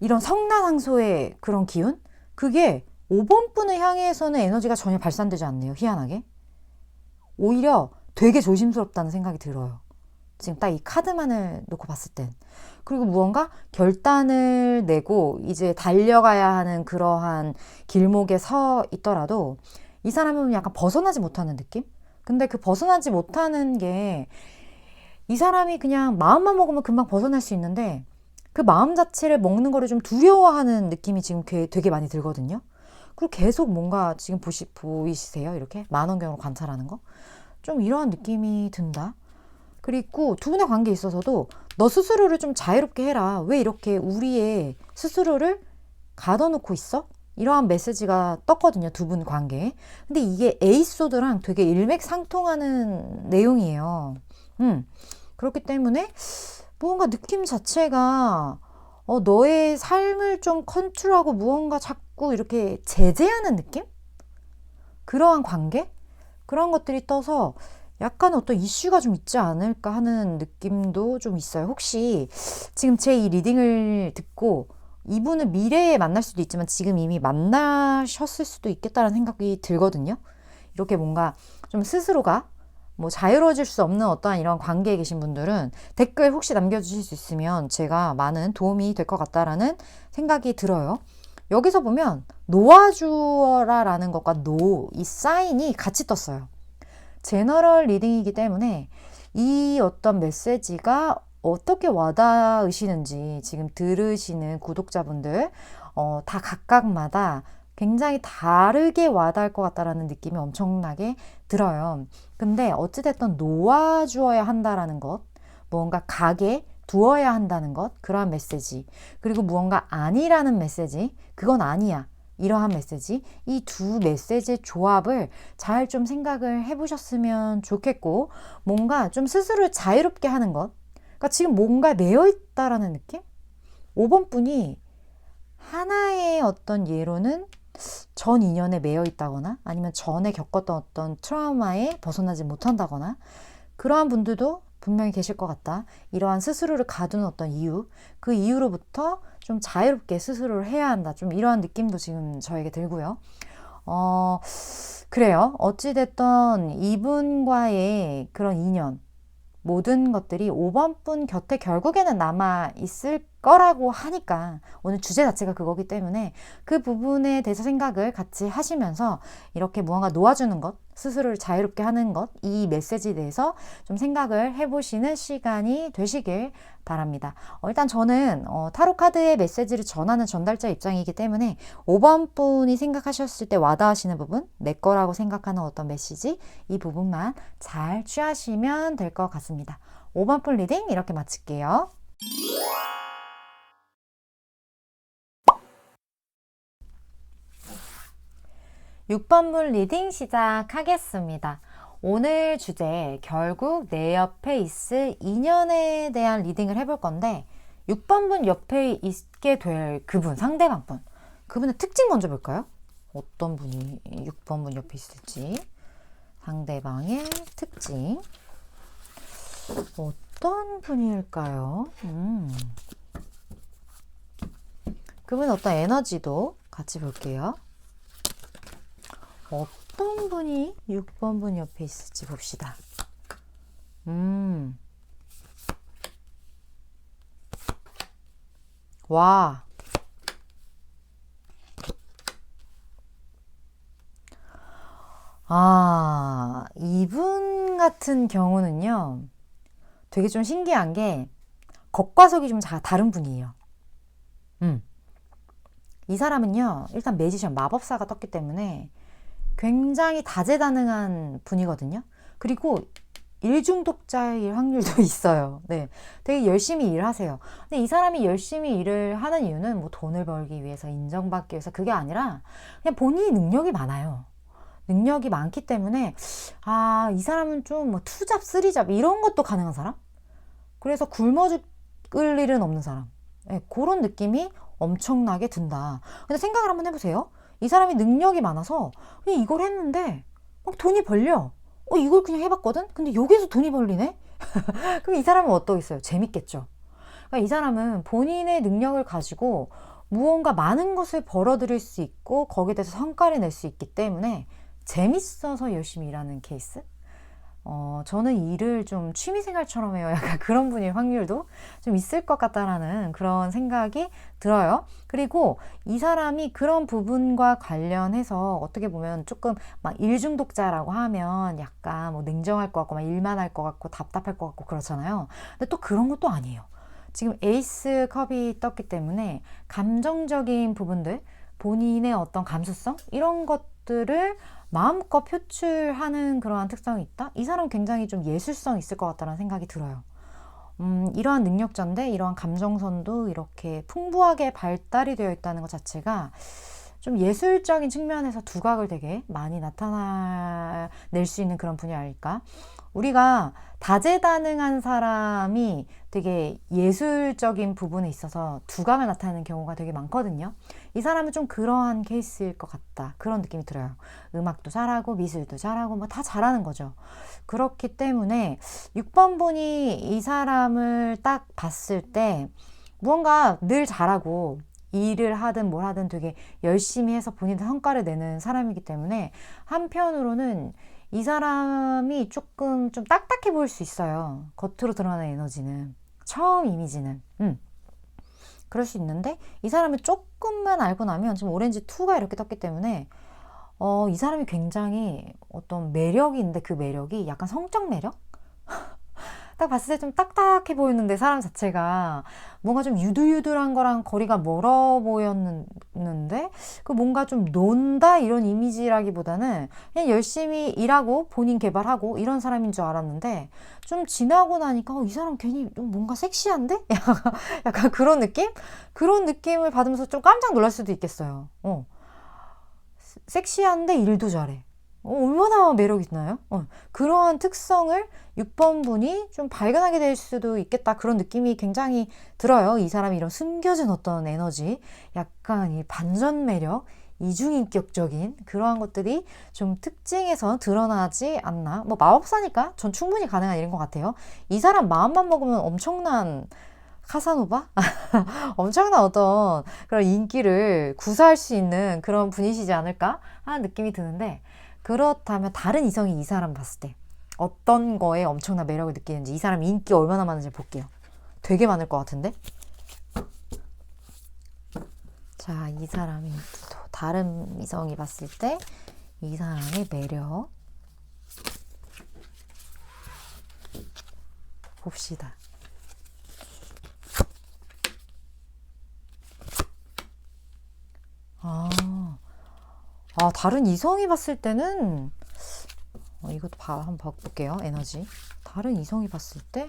이런 성난항소의 그런 기운? 그게 5번 분을 향해서는 에너지가 전혀 발산되지 않네요. 희한하게. 오히려 되게 조심스럽다는 생각이 들어요. 지금 딱 이 카드만을 놓고 봤을 땐. 그리고 무언가 결단을 내고 이제 달려가야 하는 그러한 길목에 서 있더라도 이 사람은 약간 벗어나지 못하는 느낌? 근데 그 벗어나지 못하는 게 이 사람이 그냥 마음만 먹으면 금방 벗어날 수 있는데 그 마음 자체를 먹는 거를 좀 두려워하는 느낌이 지금 되게 많이 들거든요. 그리고 계속 뭔가 지금 보이시세요? 이렇게 만원경으로 관찰하는 거? 좀 이러한 느낌이 든다. 그리고 두 분의 관계에 있어서도 너 스스로를 좀 자유롭게 해라. 왜 이렇게 우리의 스스로를 가둬놓고 있어? 이러한 메시지가 떴거든요. 두 분 관계에. 근데 이게 에이소드랑 되게 일맥상통하는 내용이에요. 그렇기 때문에 무언가 느낌 자체가 너의 삶을 좀 컨트롤하고 무언가 자꾸 이렇게 제재하는 느낌? 그러한 관계? 그런 것들이 떠서 약간 어떤 이슈가 좀 있지 않을까 하는 느낌도 좀 있어요. 혹시 지금 제 이 리딩을 듣고 이분을 미래에 만날 수도 있지만 지금 이미 만나셨을 수도 있겠다는 생각이 들거든요. 이렇게 뭔가 좀 스스로가 뭐 자유로워질 수 없는 어떠한 이런 관계에 계신 분들은 댓글 혹시 남겨주실 수 있으면 제가 많은 도움이 될 것 같다라는 생각이 들어요. 여기서 보면 놓아주어라 라는 것과 이 사인이 같이 떴어요. 제너럴 리딩이기 때문에 이 어떤 메시지가 어떻게 와닿으시는지 지금 들으시는 구독자분들 다 각각마다 굉장히 다르게 와닿을 것 같다라는 느낌이 엄청나게 들어요. 근데 어찌됐든 놓아주어야 한다라는 것, 무언가 가게 두어야 한다는 것, 그러한 메시지, 그리고 무언가 아니라는 메시지, 그건 아니야. 이러한 메시지, 이 두 메시지의 조합을 잘 좀 생각을 해보셨으면 좋겠고, 뭔가 좀 스스로를 자유롭게 하는 것, 그러니까 지금 뭔가 매여 있다라는 느낌? 5번 분이 하나의 어떤 예로는 전 인연에 매여 있다거나 아니면 전에 겪었던 어떤 트라우마에 벗어나지 못한다거나 그러한 분들도 분명히 계실 것 같다. 이러한 스스로를 가두는 어떤 이유, 그 이유로부터 좀 자유롭게 스스로를 해야 한다. 좀 이러한 느낌도 지금 저에게 들고요. 그래요. 어찌됐던 이분과의 그런 인연, 모든 것들이 5번 분 곁에 결국에는 남아 있을 거라고 하니까 오늘 주제 자체가 그거기 때문에 그 부분에 대해서 생각을 같이 하시면서 이렇게 무언가 놓아주는 것, 스스로를 자유롭게 하는 것, 이 메시지에 대해서 좀 생각을 해보시는 시간이 되시길 바랍니다. 일단 저는 타로 카드의 메시지를 전하는 전달자 입장이기 때문에 5번 분이 생각하셨을 때 와닿으시는 부분, 내 거라고 생각하는 어떤 메시지, 이 부분만 잘 취하시면 될 것 같습니다. 5번 분 리딩 이렇게 마칠게요. 6번분 리딩 시작하겠습니다. 오늘 주제 결국 내 옆에 있을 인연에 대한 리딩을 해볼 건데 6번분 옆에 있게 될 그분, 상대방분, 그분의 특징 먼저 볼까요? 어떤 분이 6번분 옆에 있을지, 상대방의 특징 어떤 분일까요? 그분의 어떤 에너지도 같이 볼게요. 어떤 분이 6번 분 옆에 있을지 봅시다. 와. 이분 같은 경우는요, 되게 좀 신기한 게, 겉과속이 좀 다른 분이에요. 이 사람은요, 일단 매지션, 마법사가 떴기 때문에 굉장히 다재다능한 분이거든요. 그리고 일중독자일 확률도 있어요. 네, 되게 열심히 일하세요. 근데 이 사람이 열심히 일을 하는 이유는 뭐 돈을 벌기 위해서, 인정받기 위해서, 그게 아니라 그냥 본인이 능력이 많아요. 능력이 많기 때문에 이 사람은 좀 뭐 투잡, 쓰리잡 이런 것도 가능한 사람? 그래서 굶어 죽을 일은 없는 사람. 네, 그런 느낌이 엄청나게 든다. 근데 생각을 한번 해보세요. 이 사람이 능력이 많아서 그냥 이걸 했는데 막 돈이 벌려. 이걸 그냥 해봤거든? 근데 여기서 돈이 벌리네? 그럼 이 사람은 어떠겠어요? 재밌겠죠. 그러니까 이 사람은 본인의 능력을 가지고 무언가 많은 것을 벌어들일 수 있고 거기에 대해서 성과를 낼 수 있기 때문에 재밌어서 열심히 일하는 케이스? 저는 일을 좀 취미생활처럼 해요. 약간 그런 분일 확률도 좀 있을 것 같다라는 그런 생각이 들어요. 그리고 이 사람이 그런 부분과 관련해서 어떻게 보면 조금 막 일중독자라고 하면 약간 뭐 냉정할 것 같고 막 일만 할 것 같고 답답할 것 같고 그렇잖아요. 근데 또 그런 것도 아니에요. 지금 에이스 컵이 떴기 때문에 감정적인 부분들, 본인의 어떤 감수성 이런 것들을 마음껏 표출하는 그러한 특성이 있다? 이 사람은 굉장히 좀 예술성 있을 것 같다는 생각이 들어요. 이러한 능력자인데 이러한 감정선도 이렇게 풍부하게 발달이 되어 있다는 것 자체가 좀 예술적인 측면에서 두각을 되게 많이 나타낼 수 있는 그런 분이 아닐까. 우리가 다재다능한 사람이 되게 예술적인 부분에 있어서 두각을 나타내는 경우가 되게 많거든요. 이 사람은 좀 그러한 케이스일 것 같다. 그런 느낌이 들어요. 음악도 잘하고 미술도 잘하고 뭐 다 잘하는 거죠. 그렇기 때문에 6번 분이 이 사람을 딱 봤을 때 무언가 늘 잘하고 일을 하든 뭘 하든 되게 열심히 해서 본인의 성과를 내는 사람이기 때문에 한편으로는 이 사람이 조금 좀 딱딱해 보일 수 있어요. 겉으로 드러나는 에너지는. 처음 이미지는. 그럴 수 있는데 이 사람을 조금만 알고 나면 지금 오렌지 2가 이렇게 떴기 때문에 이 사람이 굉장히 어떤 매력이 있는데 그 매력이 약간 성적 매력? 딱 봤을 때 좀 딱딱해 보이는데 사람 자체가 뭔가 좀 유두유두한 거랑 거리가 멀어 보였는데 그 뭔가 좀 논다 이런 이미지라기보다는 그냥 열심히 일하고 본인 개발하고 이런 사람인 줄 알았는데 좀 지나고 나니까 이 사람 괜히 좀 뭔가 섹시한데? 약간 그런 느낌? 그런 느낌을 받으면서 좀 깜짝 놀랄 수도 있겠어요. 섹시한데 일도 잘해. 얼마나 매력 있나요? 그러한 특성을 6번 분이 좀 발견하게 될 수도 있겠다. 그런 느낌이 굉장히 들어요. 이 사람이 이런 숨겨진 어떤 에너지, 약간 이 반전 매력, 이중인격적인 그러한 것들이 좀 특징에서 드러나지 않나. 뭐 마법사니까 전 충분히 가능한 일인 것 같아요. 이 사람 마음만 먹으면 엄청난 카사노바? 엄청난 어떤 그런 인기를 구사할 수 있는 그런 분이시지 않을까 하는 느낌이 드는데 그렇다면 다른 이성이 이 사람 봤을 때 어떤 거에 엄청난 매력을 느끼는지 이 사람 인기 얼마나 많은지 볼게요. 되게 많을 것 같은데? 자, 이 사람이 또 다른 이성이 봤을 때 이 사람의 매력 봅시다. 다른 이성이 봤을 때는 이것도 한번 바꿀게요. 에너지. 다른 이성이 봤을 때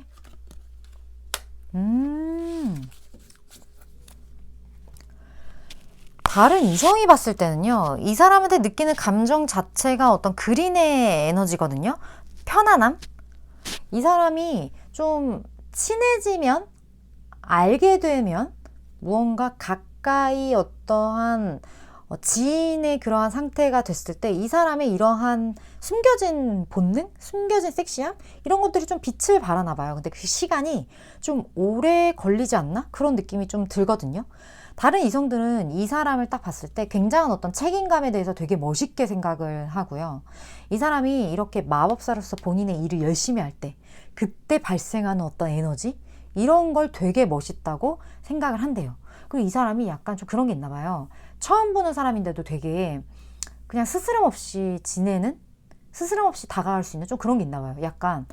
다른 이성이 봤을 때는요. 이 사람한테 느끼는 감정 자체가 어떤 그린의 에너지거든요. 편안함. 이 사람이 좀 친해지면 알게 되면 무언가 가까이 어떠한 지인의 그러한 상태가 됐을 때 이 사람의 이러한 숨겨진 본능, 숨겨진 섹시함 이런 것들이 좀 빛을 발하나 봐요. 근데 그 시간이 좀 오래 걸리지 않나? 그런 느낌이 좀 들거든요. 다른 이성들은 이 사람을 딱 봤을 때 굉장한 어떤 책임감에 대해서 되게 멋있게 생각을 하고요. 이 사람이 이렇게 마법사로서 본인의 일을 열심히 할 때 그때 발생하는 어떤 에너지 이런 걸 되게 멋있다고 생각을 한대요. 그리고 이 사람이 약간 좀 그런 게 있나 봐요. 처음 보는 사람인데도 되게 그냥 스스럼 없이 지내는? 스스럼 없이 다가갈 수 있는 좀 그런 게 있나 봐요. 약간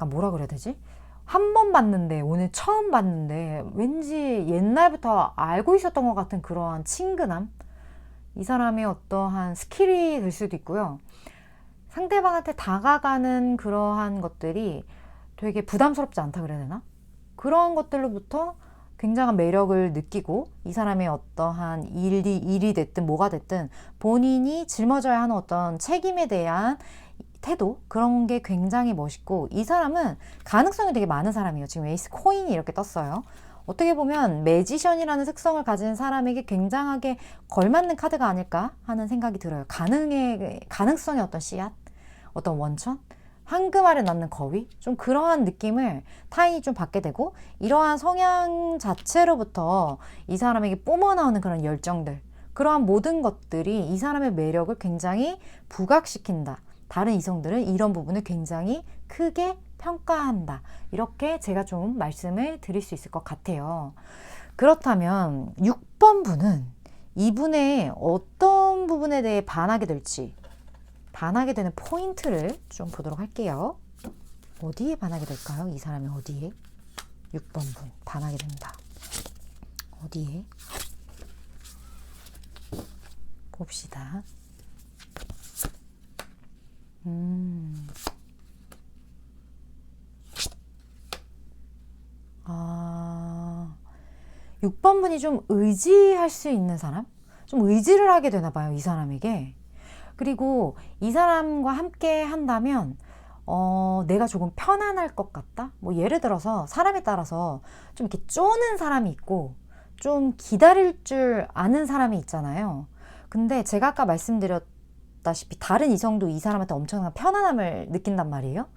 뭐라 그래야 되지? 한 번 봤는데 오늘 처음 봤는데 왠지 옛날부터 알고 있었던 것 같은 그러한 친근함? 이 사람의 어떠한 스킬이 될 수도 있고요. 상대방한테 다가가는 그러한 것들이 되게 부담스럽지 않다 그래야 되나? 그런 것들로부터 굉장한 매력을 느끼고 이 사람의 어떠한 일이 됐든 뭐가 됐든 본인이 짊어져야 하는 어떤 책임에 대한 태도, 그런 게 굉장히 멋있고, 이 사람은 가능성이 되게 많은 사람이에요. 지금 에이스 코인이 이렇게 떴어요. 어떻게 보면 매지션이라는 특성을 가진 사람에게 굉장하게 걸맞는 카드가 아닐까 하는 생각이 들어요. 가능성의 어떤 씨앗, 어떤 원천, 황금 알에 낳는 거위, 좀 그러한 느낌을 타인이 좀 받게 되고, 이러한 성향 자체로부터 이 사람에게 뿜어나오는 그런 열정들, 그러한 모든 것들이 이 사람의 매력을 굉장히 부각시킨다. 다른 이성들은 이런 부분을 굉장히 크게 평가한다. 이렇게 제가 좀 말씀을 드릴 수 있을 것 같아요. 그렇다면 6번 분은 이분의 어떤 부분에 대해 반하게 될지, 반하게 되는 포인트를 좀 보도록 할게요. 어디에 반하게 될까요? 이 사람이 어디에? 6번 분 반하게 된다. 어디에? 봅시다. 6번 분이 좀 의지할 수 있는 사람? 좀 의지를 하게 되나 봐요, 이 사람에게. 그리고 이 사람과 함께 한다면 내가 조금 편안할 것 같다? 뭐 예를 들어서 사람에 따라서 좀 이렇게 쪼는 사람이 있고 좀 기다릴 줄 아는 사람이 있잖아요. 근데 제가 아까 말씀드렸다시피 다른 이성도 이 사람한테 엄청난 편안함을 느낀단 말이에요.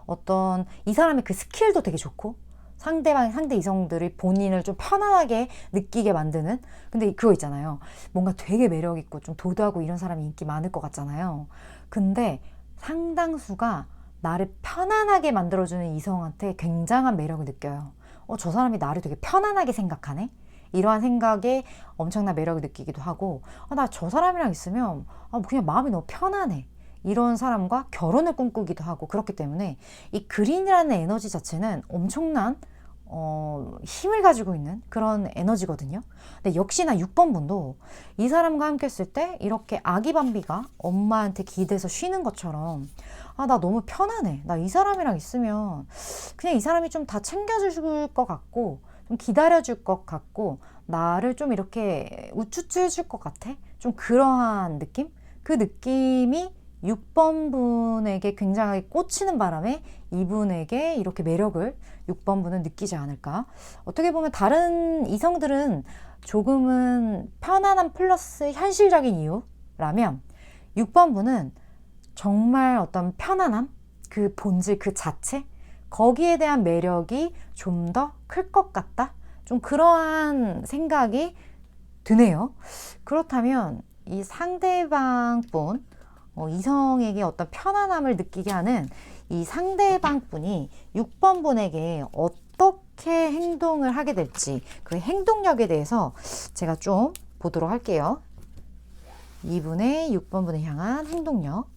어떤 이 사람의 그 스킬도 되게 좋고, 상대 이성들이 본인을 좀 편안하게 느끼게 만드는, 근데 그거 있잖아요. 뭔가 되게 매력있고 좀 도도하고 이런 사람이 인기 많을 것 같잖아요. 근데 상당수가 나를 편안하게 만들어주는 이성한테 굉장한 매력을 느껴요. 저 사람이 나를 되게 편안하게 생각하네? 이러한 생각에 엄청난 매력을 느끼기도 하고, 나 저 사람이랑 있으면 그냥 마음이 너무 편안해. 이런 사람과 결혼을 꿈꾸기도 하고, 그렇기 때문에 이 그린이라는 에너지 자체는 엄청난 힘을 가지고 있는 그런 에너지거든요. 근데 역시나 6번 분도 이 사람과 함께 했을 때 이렇게 아기 밤비가 엄마한테 기대서 쉬는 것처럼, 나 너무 편안해. 나 이 사람이랑 있으면 그냥 이 사람이 좀 다 챙겨줄 것 같고, 좀 기다려줄 것 같고, 나를 좀 이렇게 우쭈쭈 해줄 것 같아. 좀 그러한 느낌? 그 느낌이 6번 분에게 굉장히 꽂히는 바람에 이분에게 이렇게 매력을 6번 분은 느끼지 않을까. 어떻게 보면 다른 이성들은 조금은 편안함 플러스 현실적인 이유라면, 6번 분은 정말 어떤 편안함, 그 본질 그 자체, 거기에 대한 매력이 좀 더 클 것 같다. 좀 그러한 생각이 드네요. 그렇다면 이 상대방 분, 이성에게 어떤 편안함을 느끼게 하는 이 상대방 분이 6번 분에게 어떻게 행동을 하게 될지, 그 행동력에 대해서 제가 좀 보도록 할게요. 이분의 6번 분을 향한 행동력.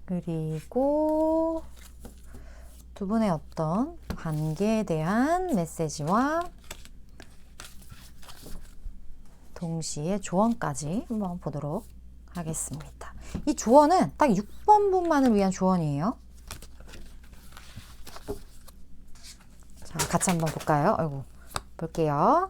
그리고 두 분의 어떤 관계에 대한 메시지와 동시에 조언까지 한번 보도록 하겠습니다. 이 조언은 딱 6번 분만을 위한 조언이에요. 자, 같이 한번 볼까요? 아이고, 볼게요.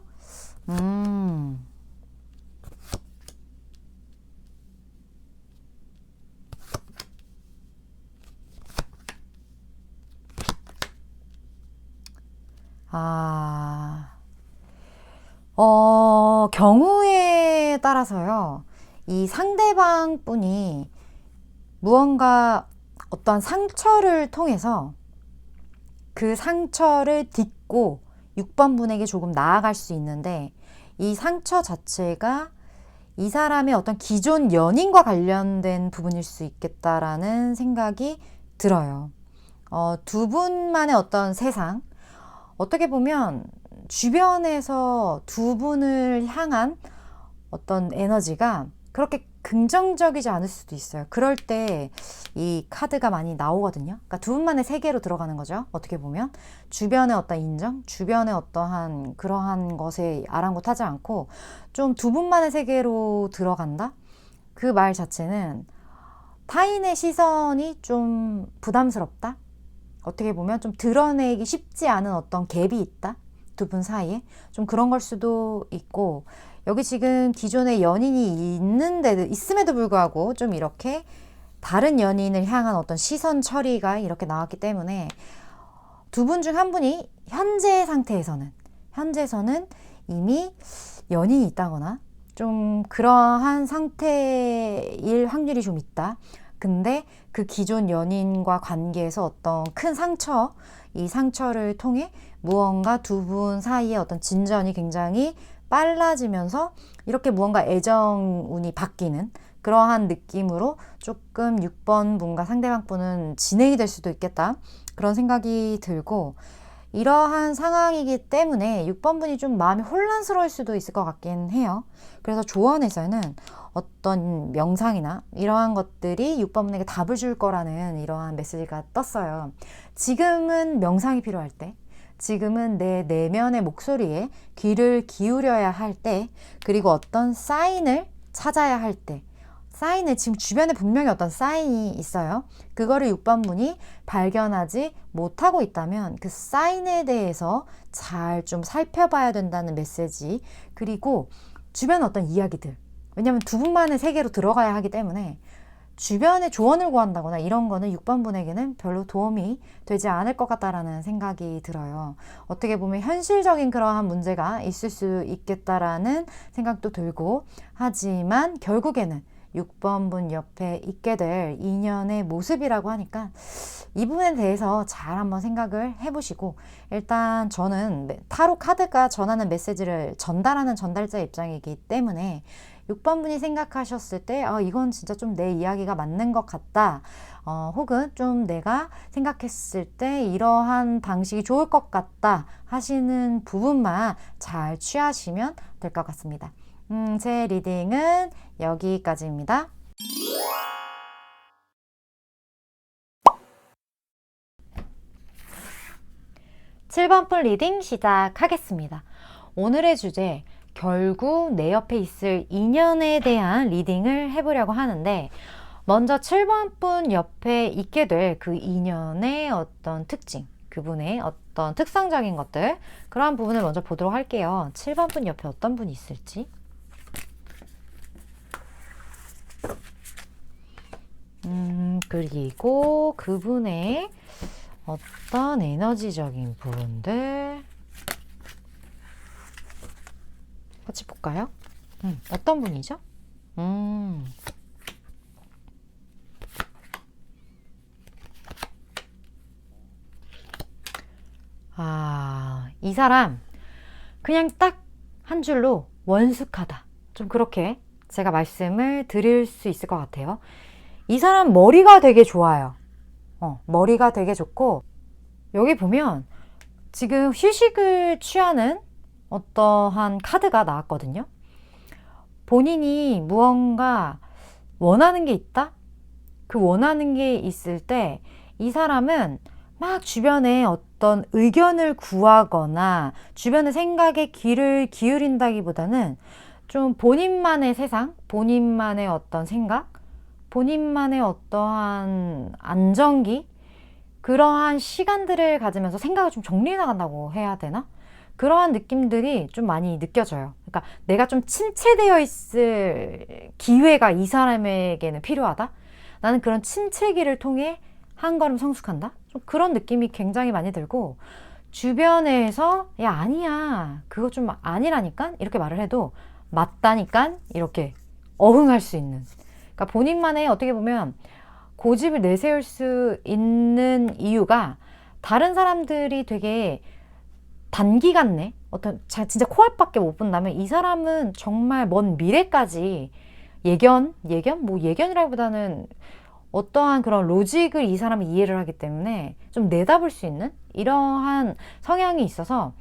경우에 따라서요, 이 상대방 분이 무언가 어떤 상처를 통해서 그 상처를 딛고 6번 분에게 조금 나아갈 수 있는데, 이 상처 자체가 이 사람의 어떤 기존 연인과 관련된 부분일 수 있겠다라는 생각이 들어요. 두 분만의 어떤 세상, 어떻게 보면 주변에서 두 분을 향한 어떤 에너지가 그렇게 긍정적이지 않을 수도 있어요. 그럴 때 이 카드가 많이 나오거든요. 그러니까 두 분만의 세계로 들어가는 거죠. 어떻게 보면 주변의 어떤 인정, 주변의 어떠한 그러한 것에 아랑곳하지 않고 좀 두 분만의 세계로 들어간다? 그 말 자체는 타인의 시선이 좀 부담스럽다? 어떻게 보면 좀 드러내기 쉽지 않은 어떤 갭이 있다? 두 분 사이에 좀 그런 걸 수도 있고, 여기 지금 기존에 연인이 있음에도 불구하고 좀 이렇게 다른 연인을 향한 어떤 시선 처리가 이렇게 나왔기 때문에 두 분 중 한 분이 현재 상태에서는 이미 연인이 있다거나 좀 그러한 상태일 확률이 좀 있다. 근데 그 기존 연인과 관계에서 어떤 큰 상처, 이 상처를 통해 무언가 두 분 사이의 어떤 진전이 굉장히 빨라지면서 이렇게 무언가 애정운이 바뀌는 그러한 느낌으로 조금 6번 분과 상대방 분은 진행이 될 수도 있겠다. 그런 생각이 들고, 이러한 상황이기 때문에 6번 분이 좀 마음이 혼란스러울 수도 있을 것 같긴 해요. 그래서 조언에서는 어떤 명상이나 이러한 것들이 6번 분에게 답을 줄 거라는 이러한 메시지가 떴어요. 지금은 명상이 필요할 때, 지금은 내 내면의 목소리에 귀를 기울여야 할 때, 그리고 어떤 사인을 찾아야 할 때, 사인을 지금 주변에 분명히 어떤 사인이 있어요. 그거를 6번 분이 발견하지 못하고 있다면 그 사인에 대해서 잘 좀 살펴봐야 된다는 메시지, 그리고 주변 어떤 이야기들, 왜냐하면 두 분만의 세계로 들어가야 하기 때문에 주변에 조언을 구한다거나 이런 거는 6번 분에게는 별로 도움이 되지 않을 것 같다라는 생각이 들어요. 어떻게 보면 현실적인 그러한 문제가 있을 수 있겠다라는 생각도 들고, 하지만 결국에는 6번 분 옆에 있게 될 인연의 모습이라고 하니까 이 부분에 대해서 잘 한번 생각을 해보시고, 일단 저는 타로 카드가 전하는 메시지를 전달하는 전달자 입장이기 때문에 6번 분이 생각하셨을 때 이건 진짜 좀 내 이야기가 맞는 것 같다, 혹은 좀 내가 생각했을 때 이러한 방식이 좋을 것 같다 하시는 부분만 잘 취하시면 될 것 같습니다. 제 리딩은 여기까지입니다. (7번) 분 리딩 시작하겠습니다. 오늘의 주제, 결국 내 옆에 있을 인연에 대한 리딩을 해보려고 하는데, 먼저 7번 분 옆에 있게 될 그 인연의 어떤 특징, 그분의 어떤 특성적인 것들, 그러한 부분을 먼저 보도록 할게요. 7번 분 옆에 어떤 분이 있을지. 그리고 그분의 어떤 에너지적인 부분들 같이 볼까요? 어떤 분이죠? 이 사람 그냥 딱 한 줄로 원숙하다, 좀 그렇게 제가 말씀을 드릴 수 있을 것 같아요. 이 사람 머리가 되게 좋아요. 머리가 되게 좋고, 여기 보면 지금 휴식을 취하는 어떠한 카드가 나왔거든요. 본인이 무언가 원하는 게 있다? 그 원하는 게 있을 때 이 사람은 막 주변에 어떤 의견을 구하거나 주변의 생각에 귀를 기울인다기보다는 좀 본인만의 세상, 본인만의 어떤 생각, 본인만의 어떠한 안정기, 그러한 시간들을 가지면서 생각을 좀 정리해 나간다고 해야 되나? 그러한 느낌들이 좀 많이 느껴져요. 그러니까 내가 좀 침체되어 있을 기회가 이 사람에게는 필요하다? 나는 그런 침체기를 통해 한 걸음 성숙한다? 좀 그런 느낌이 굉장히 많이 들고, 주변에서 야 아니야 그거 좀 아니라니까 이렇게 말을 해도 맞다니까 이렇게 어흥할 수 있는, 그러니까 본인만의 어떻게 보면 고집을 내세울 수 있는 이유가, 다른 사람들이 되게 단기간 내 어떤 진짜 코앞밖에 못 본다면 이 사람은 정말 먼 미래까지 예견이라기보다는 어떠한 그런 로직을 이 사람이 이해를 하기 때문에 좀 내다볼 수 있는 이러한 성향이 있어서,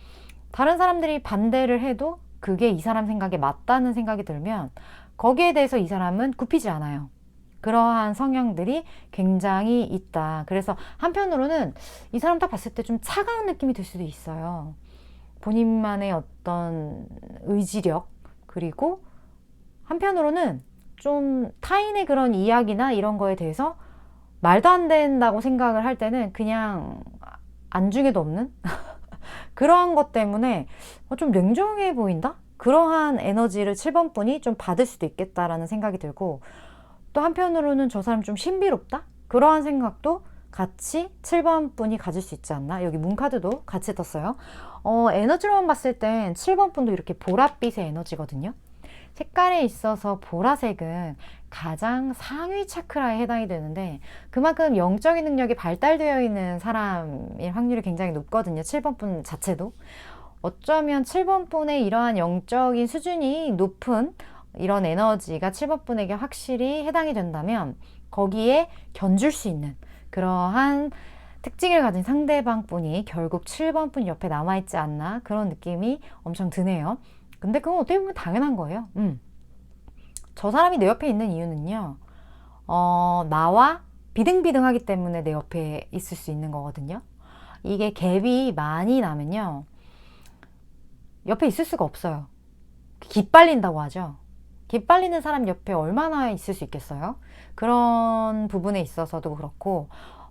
다른 사람들이 반대를 해도 그게 이 사람 생각에 맞다는 생각이 들면 거기에 대해서 이 사람은 굽히지 않아요. 그러한 성향들이 굉장히 있다. 그래서 한편으로는 이 사람 딱 봤을 때 좀 차가운 느낌이 들 수도 있어요. 본인만의 어떤 의지력, 그리고 한편으로는 좀 타인의 그런 이야기나 이런 거에 대해서 말도 안 된다고 생각을 할 때는 그냥 안중에도 없는 그러한 것 때문에 좀 냉정해 보인다? 그러한 에너지를 7번 분이 좀 받을 수도 있겠다라는 생각이 들고, 또 한편으로는 저 사람 좀 신비롭다? 그러한 생각도 같이 7번 분이 가질 수 있지 않나? 여기 문카드도 같이 떴어요. 에너지로만 봤을 땐 7번 분도 이렇게 보랏빛의 에너지거든요. 색깔에 있어서 보라색은 가장 상위 차크라에 해당이 되는데, 그만큼 영적인 능력이 발달되어 있는 사람일 확률이 굉장히 높거든요. 7번 분 자체도. 어쩌면 7번 분의 이러한 영적인 수준이 높은 이런 에너지가 7번 분에게 확실히 해당이 된다면 거기에 견줄 수 있는 그러한 특징을 가진 상대방 분이 결국 7번 분 옆에 남아있지 않나, 그런 느낌이 엄청 드네요. 근데 그건 어떻게 보면 당연한 거예요. 저 사람이 내 옆에 있는 이유는요, 나와 비등비등하기 때문에 내 옆에 있을 수 있는 거거든요. 이게 갭이 많이 나면요, 옆에 있을 수가 없어요. 기빨린다고 하죠. 기빨리는 사람 옆에 얼마나 있을 수 있겠어요? 그런 부분에 있어서도 그렇고,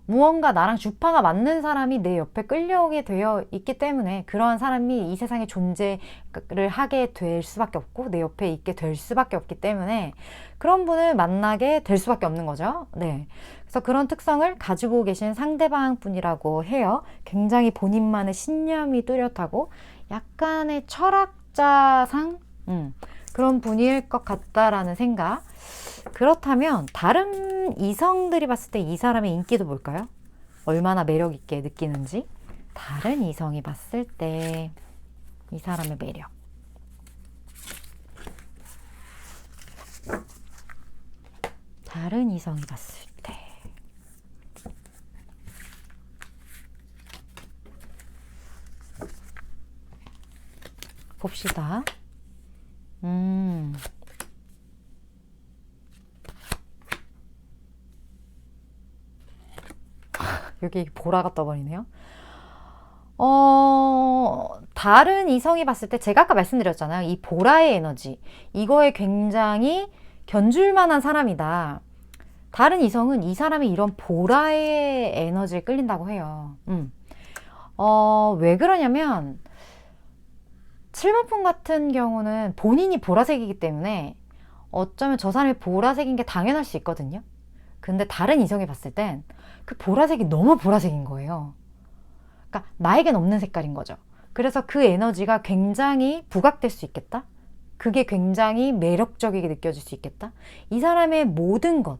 무언가 나랑 주파가 맞는 사람이 내 옆에 끌려오게 되어 있기 때문에 그러한 사람이 이 세상에 존재를 하게 될 수밖에 없고 내 옆에 있게 될 수밖에 없기 때문에 그런 분을 만나게 될 수밖에 없는 거죠. 네. 그래서 그런 특성을 가지고 계신 상대방 분이라고 해요. 굉장히 본인만의 신념이 뚜렷하고 약간의 철학자상 그런 분일 것 같다라는 생각. 그렇다면 다른 이성들이 봤을 때 이 사람의 인기도 볼까요? 얼마나 매력 있게 느끼는지. 다른 이성이 봤을 때 이 사람의 매력. 다른 이성이 봤을 때. 봅시다. 여기 보라가 떠버리네요. 다른 이성이 봤을 때 제가 아까 말씀드렸잖아요. 이 보라의 에너지. 이거에 굉장히 견줄 만한 사람이다. 다른 이성은 이 사람이 이런 보라의 에너지에 끌린다고 해요. 왜 그러냐면 7번 분 같은 경우는 본인이 보라색이기 때문에 어쩌면 저 사람이 보라색인 게 당연할 수 있거든요. 근데 다른 이성이 봤을 땐 그 보라색이 너무 보라색인 거예요. 그러니까 나에겐 없는 색깔인 거죠. 그래서 그 에너지가 굉장히 부각될 수 있겠다. 그게 굉장히 매력적이게 느껴질 수 있겠다. 이 사람의 모든 것,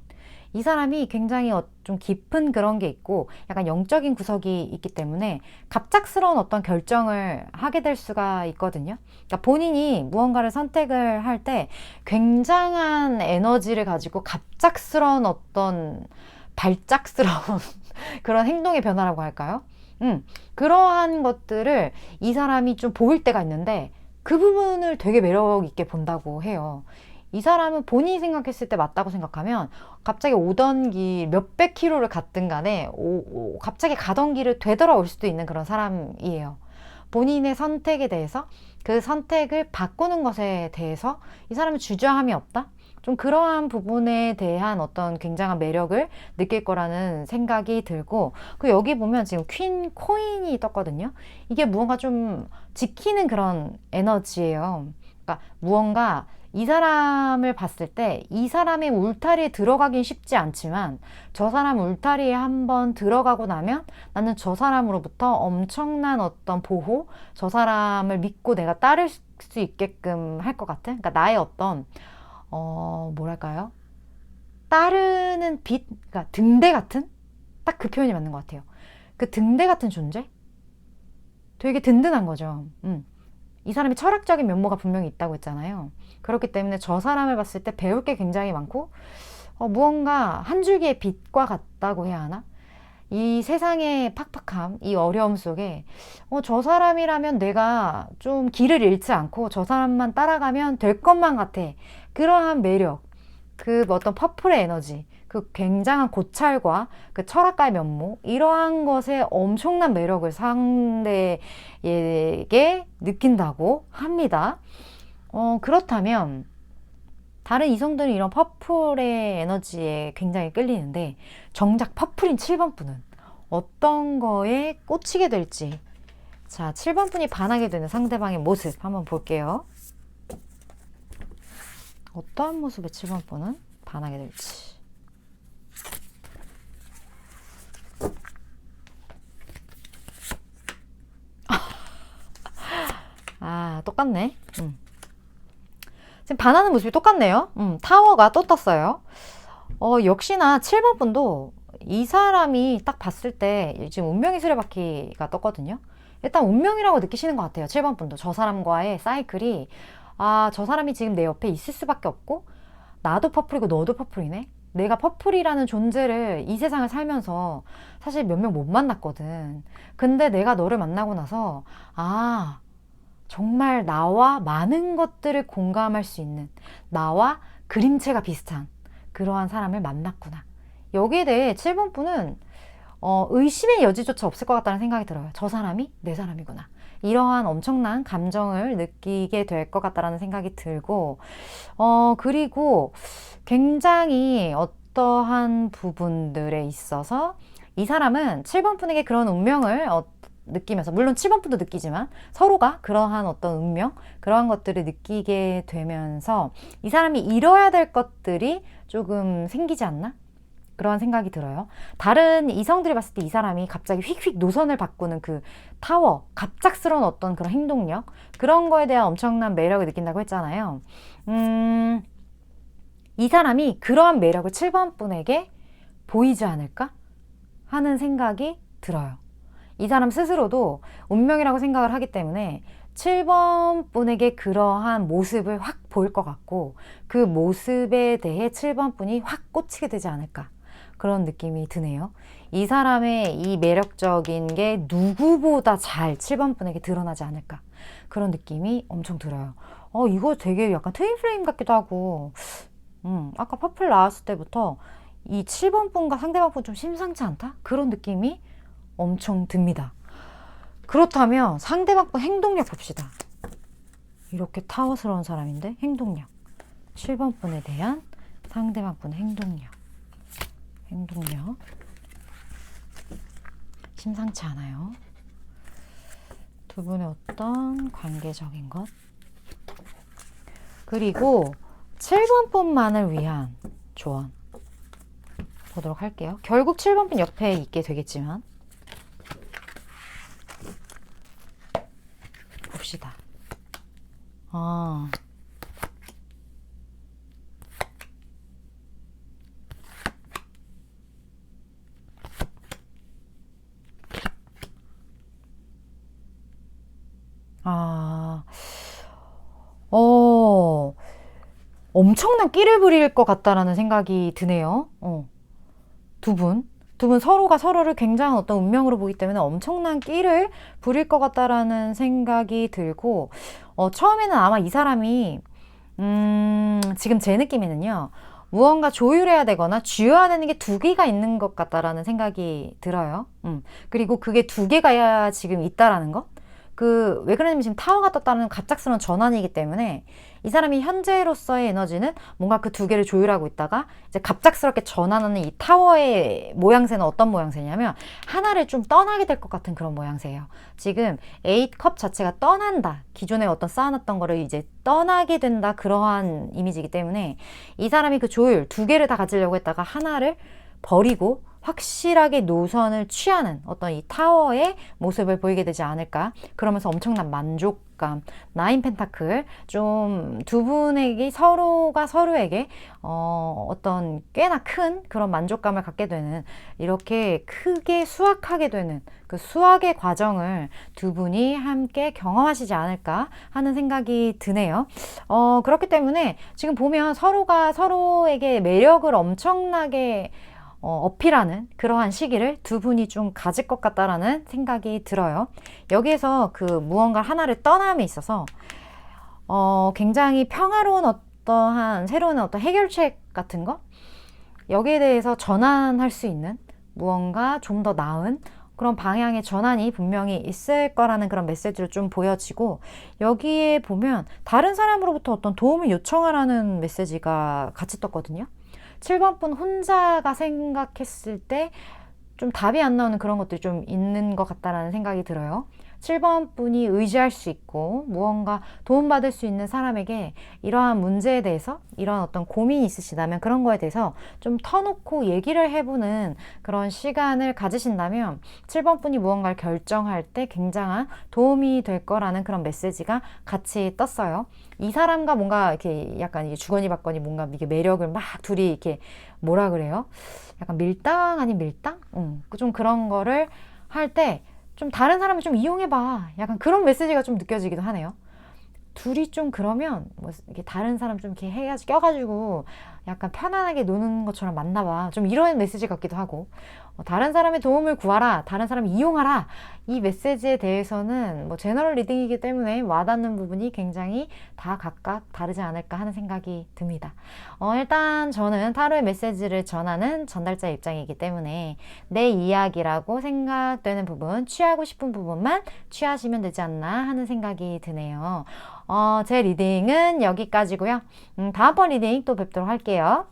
이 사람이 굉장히 좀 깊은 그런 게 있고 약간 영적인 구석이 있기 때문에 갑작스러운 어떤 결정을 하게 될 수가 있거든요. 그러니까 본인이 무언가를 선택을 할 때 굉장한 에너지를 가지고 갑작스러운 어떤 발작스러운 그런 행동의 변화라고 할까요? 그러한 것들을 이 사람이 좀 보일 때가 있는데 그 부분을 되게 매력 있게 본다고 해요. 이 사람은 본인이 생각했을 때 맞다고 생각하면 갑자기 오던 길 몇백 킬로를 갔든 간에 갑자기 가던 길을 되돌아올 수도 있는 그런 사람이에요. 본인의 선택에 대해서, 그 선택을 바꾸는 것에 대해서 이 사람은 주저함이 없다? 좀 그러한 부분에 대한 어떤 굉장한 매력을 느낄 거라는 생각이 들고, 그 여기 보면 지금 퀸 코인이 떴거든요. 이게 무언가 좀 지키는 그런 에너지예요. 그러니까 무언가 이 사람을 봤을 때 이 사람의 울타리에 들어가긴 쉽지 않지만 저 사람 울타리에 한번 들어가고 나면 나는 저 사람으로부터 엄청난 어떤 보호, 저 사람을 믿고 내가 따를 수 있게끔 할 것 같은, 그러니까 나의 어떤 뭐랄까요? 따르는 빛, 그러니까 등대 같은? 딱 그 표현이 맞는 것 같아요. 그 등대 같은 존재? 되게 든든한 거죠. 이 사람이 철학적인 면모가 분명히 있다고 했잖아요. 그렇기 때문에 저 사람을 봤을 때 배울 게 굉장히 많고 무언가 한 줄기의 빛과 같다고 해야 하나? 이 세상의 팍팍함, 이 어려움 속에 저 사람이라면 내가 좀 길을 잃지 않고 저 사람만 따라가면 될 것만 같아. 그러한 매력, 그 어떤 퍼플의 에너지, 그 굉장한 고찰과 그 철학가의 면모, 이러한 것에 엄청난 매력을 상대에게 느낀다고 합니다. 그렇다면 다른 이성들은 이런 퍼플의 에너지에 굉장히 끌리는데 정작 퍼플인 7번 분은 어떤 거에 꽂히게 될지, 자, 7번 분이 반하게 되는 상대방의 모습 한번 볼게요. 어떠한 모습에 7번 분은 반하게 될지. 아, 똑같네. 지금 반하는 모습이 똑같네요. 타워가 또 떴어요. 역시나 7번 분도 이 사람이 딱 봤을 때 지금 운명의 수레바퀴가 떴거든요. 일단 운명이라고 느끼시는 것 같아요. 7번 분도 저 사람과의 사이클이, 아, 저 사람이 지금 내 옆에 있을 수밖에 없고 나도 퍼플이고 너도 퍼플이네. 내가 퍼플이라는 존재를 이 세상을 살면서 사실 몇 명 못 만났거든. 근데 내가 너를 만나고 나서 아, 정말 나와 많은 것들을 공감할 수 있는, 나와 그림체가 비슷한 그러한 사람을 만났구나. 여기에 대해 7번 분은 의심의 여지조차 없을 것 같다는 생각이 들어요. 저 사람이 내 사람이구나. 이러한 엄청난 감정을 느끼게 될 것 같다는 생각이 들고, 그리고 굉장히 어떠한 부분들에 있어서 이 사람은 7번 분에게 그런 운명을 느끼면서, 물론 7번 분도 느끼지만 서로가 그러한 어떤 운명, 그러한 것들을 느끼게 되면서 이 사람이 이뤄야 될 것들이 조금 생기지 않나? 그런 생각이 들어요. 다른 이성들이 봤을 때 이 사람이 갑자기 휙휙 노선을 바꾸는 그 타워, 갑작스러운 어떤 그런 행동력, 그런 거에 대한 엄청난 매력을 느낀다고 했잖아요. 이 사람이 그러한 매력을 7번 분에게 보이지 않을까 하는 생각이 들어요. 이 사람 스스로도 운명이라고 생각을 하기 때문에 7번 분에게 그러한 모습을 확 보일 것 같고, 그 모습에 대해 7번 분이 확 꽂히게 되지 않을까, 그런 느낌이 드네요. 이 사람의 이 매력적인 게 누구보다 잘 7번 분에게 드러나지 않을까, 그런 느낌이 엄청 들어요. 이거 되게 약간 트윈 플레임 같기도 하고, 아까 퍼플 나왔을 때부터 이 7번 분과 상대방 분 좀 심상치 않다? 그런 느낌이 엄청 듭니다. 그렇다면 상대방 분 행동력 봅시다. 이렇게 타워스러운 사람인데 행동력. 7번 분에 대한 상대방 분의 행동력. 심상치 않아요. 두 분의 어떤 관계적인 것. 그리고 7번 분만을 위한 조언 보도록 할게요. 결국 7번 분 옆에 있게 되겠지만 봅시다. 엄청난 끼를 부릴 것 같다라는 생각이 드네요. 두 분 서로가 서로를 굉장한 어떤 운명으로 보기 때문에 엄청난 끼를 부릴 것 같다라는 생각이 들고, 처음에는 아마 이 사람이 지금 제 느낌에는요, 무언가 조율해야 되거나 쥐어야 되는 게 두 개가 있는 것 같다라는 생각이 들어요. 그리고 그게 두 개가 지금 있다라는 것. 왜 그러냐면 지금 타워가 떴다는 갑작스러운 전환이기 때문에 이 사람이 현재로서의 에너지는 뭔가 그 두 개를 조율하고 있다가 이제 갑작스럽게 전환하는 이 타워의 모양새는 어떤 모양새냐면 하나를 좀 떠나게 될 것 같은 그런 모양새예요. 지금 8컵 자체가 떠난다. 기존에 어떤 쌓아놨던 거를 이제 떠나게 된다. 그러한 이미지이기 때문에 이 사람이 그 조율 두 개를 다 가지려고 했다가 하나를 버리고 확실하게 노선을 취하는 어떤 이 타워의 모습을 보이게 되지 않을까. 그러면서 엄청난 만족감, 나인 펜타클, 좀 두 분에게 서로가 서로에게 어떤 꽤나 큰 그런 만족감을 갖게 되는, 이렇게 크게 수확하게 되는 그 수확의 과정을 두 분이 함께 경험하시지 않을까 하는 생각이 드네요. 그렇기 때문에 지금 보면 서로가 서로에게 매력을 엄청나게 어필하는 그러한 시기를 두 분이 좀 가질 것 같다라는 생각이 들어요. 여기에서 그 무언가 하나를 떠남에 있어서 굉장히 평화로운 어떠한 새로운 어떤 해결책 같은 거? 여기에 대해서 전환할 수 있는 무언가 좀 더 나은 그런 방향의 전환이 분명히 있을 거라는 그런 메시지를 좀 보여지고, 여기에 보면 다른 사람으로부터 어떤 도움을 요청하라는 메시지가 같이 떴거든요. 7번 분 혼자가 생각했을 때 좀 답이 안 나오는 그런 것들이 좀 있는 것 같다라는 생각이 들어요. 7번 분이 의지할 수 있고 무언가 도움받을 수 있는 사람에게 이러한 문제에 대해서 이런 어떤 고민이 있으시다면 그런 거에 대해서 좀 터놓고 얘기를 해보는 그런 시간을 가지신다면 7번 분이 무언가를 결정할 때 굉장한 도움이 될 거라는 그런 메시지가 같이 떴어요. 이 사람과 뭔가 이렇게 약간 이게 주거니 받거니 뭔가 이게 매력을 막 둘이 이렇게 뭐라 그래요? 약간 밀당 아닌 밀당? 좀 그런 거를 할 때 좀 다른 사람을 좀 이용해봐. 약간 그런 메시지가 좀 느껴지기도 하네요. 둘이 좀 그러면 뭐 이렇게 다른 사람 좀 이렇게 해가지고 껴가지고 약간 편안하게 노는 것처럼 만나봐. 좀 이런 메시지 같기도 하고, 다른 사람의 도움을 구하라, 다른 사람을 이용하라. 이 메시지에 대해서는 뭐 제너럴 리딩이기 때문에 와닿는 부분이 굉장히 다 각각 다르지 않을까 하는 생각이 듭니다. 일단 저는 타로의 메시지를 전하는 전달자 입장이기 때문에 내 이야기라고 생각되는 부분, 취하고 싶은 부분만 취하시면 되지 않나 하는 생각이 드네요. 제 리딩은 여기까지고요. 다음번 리딩 또 뵙도록 할게요.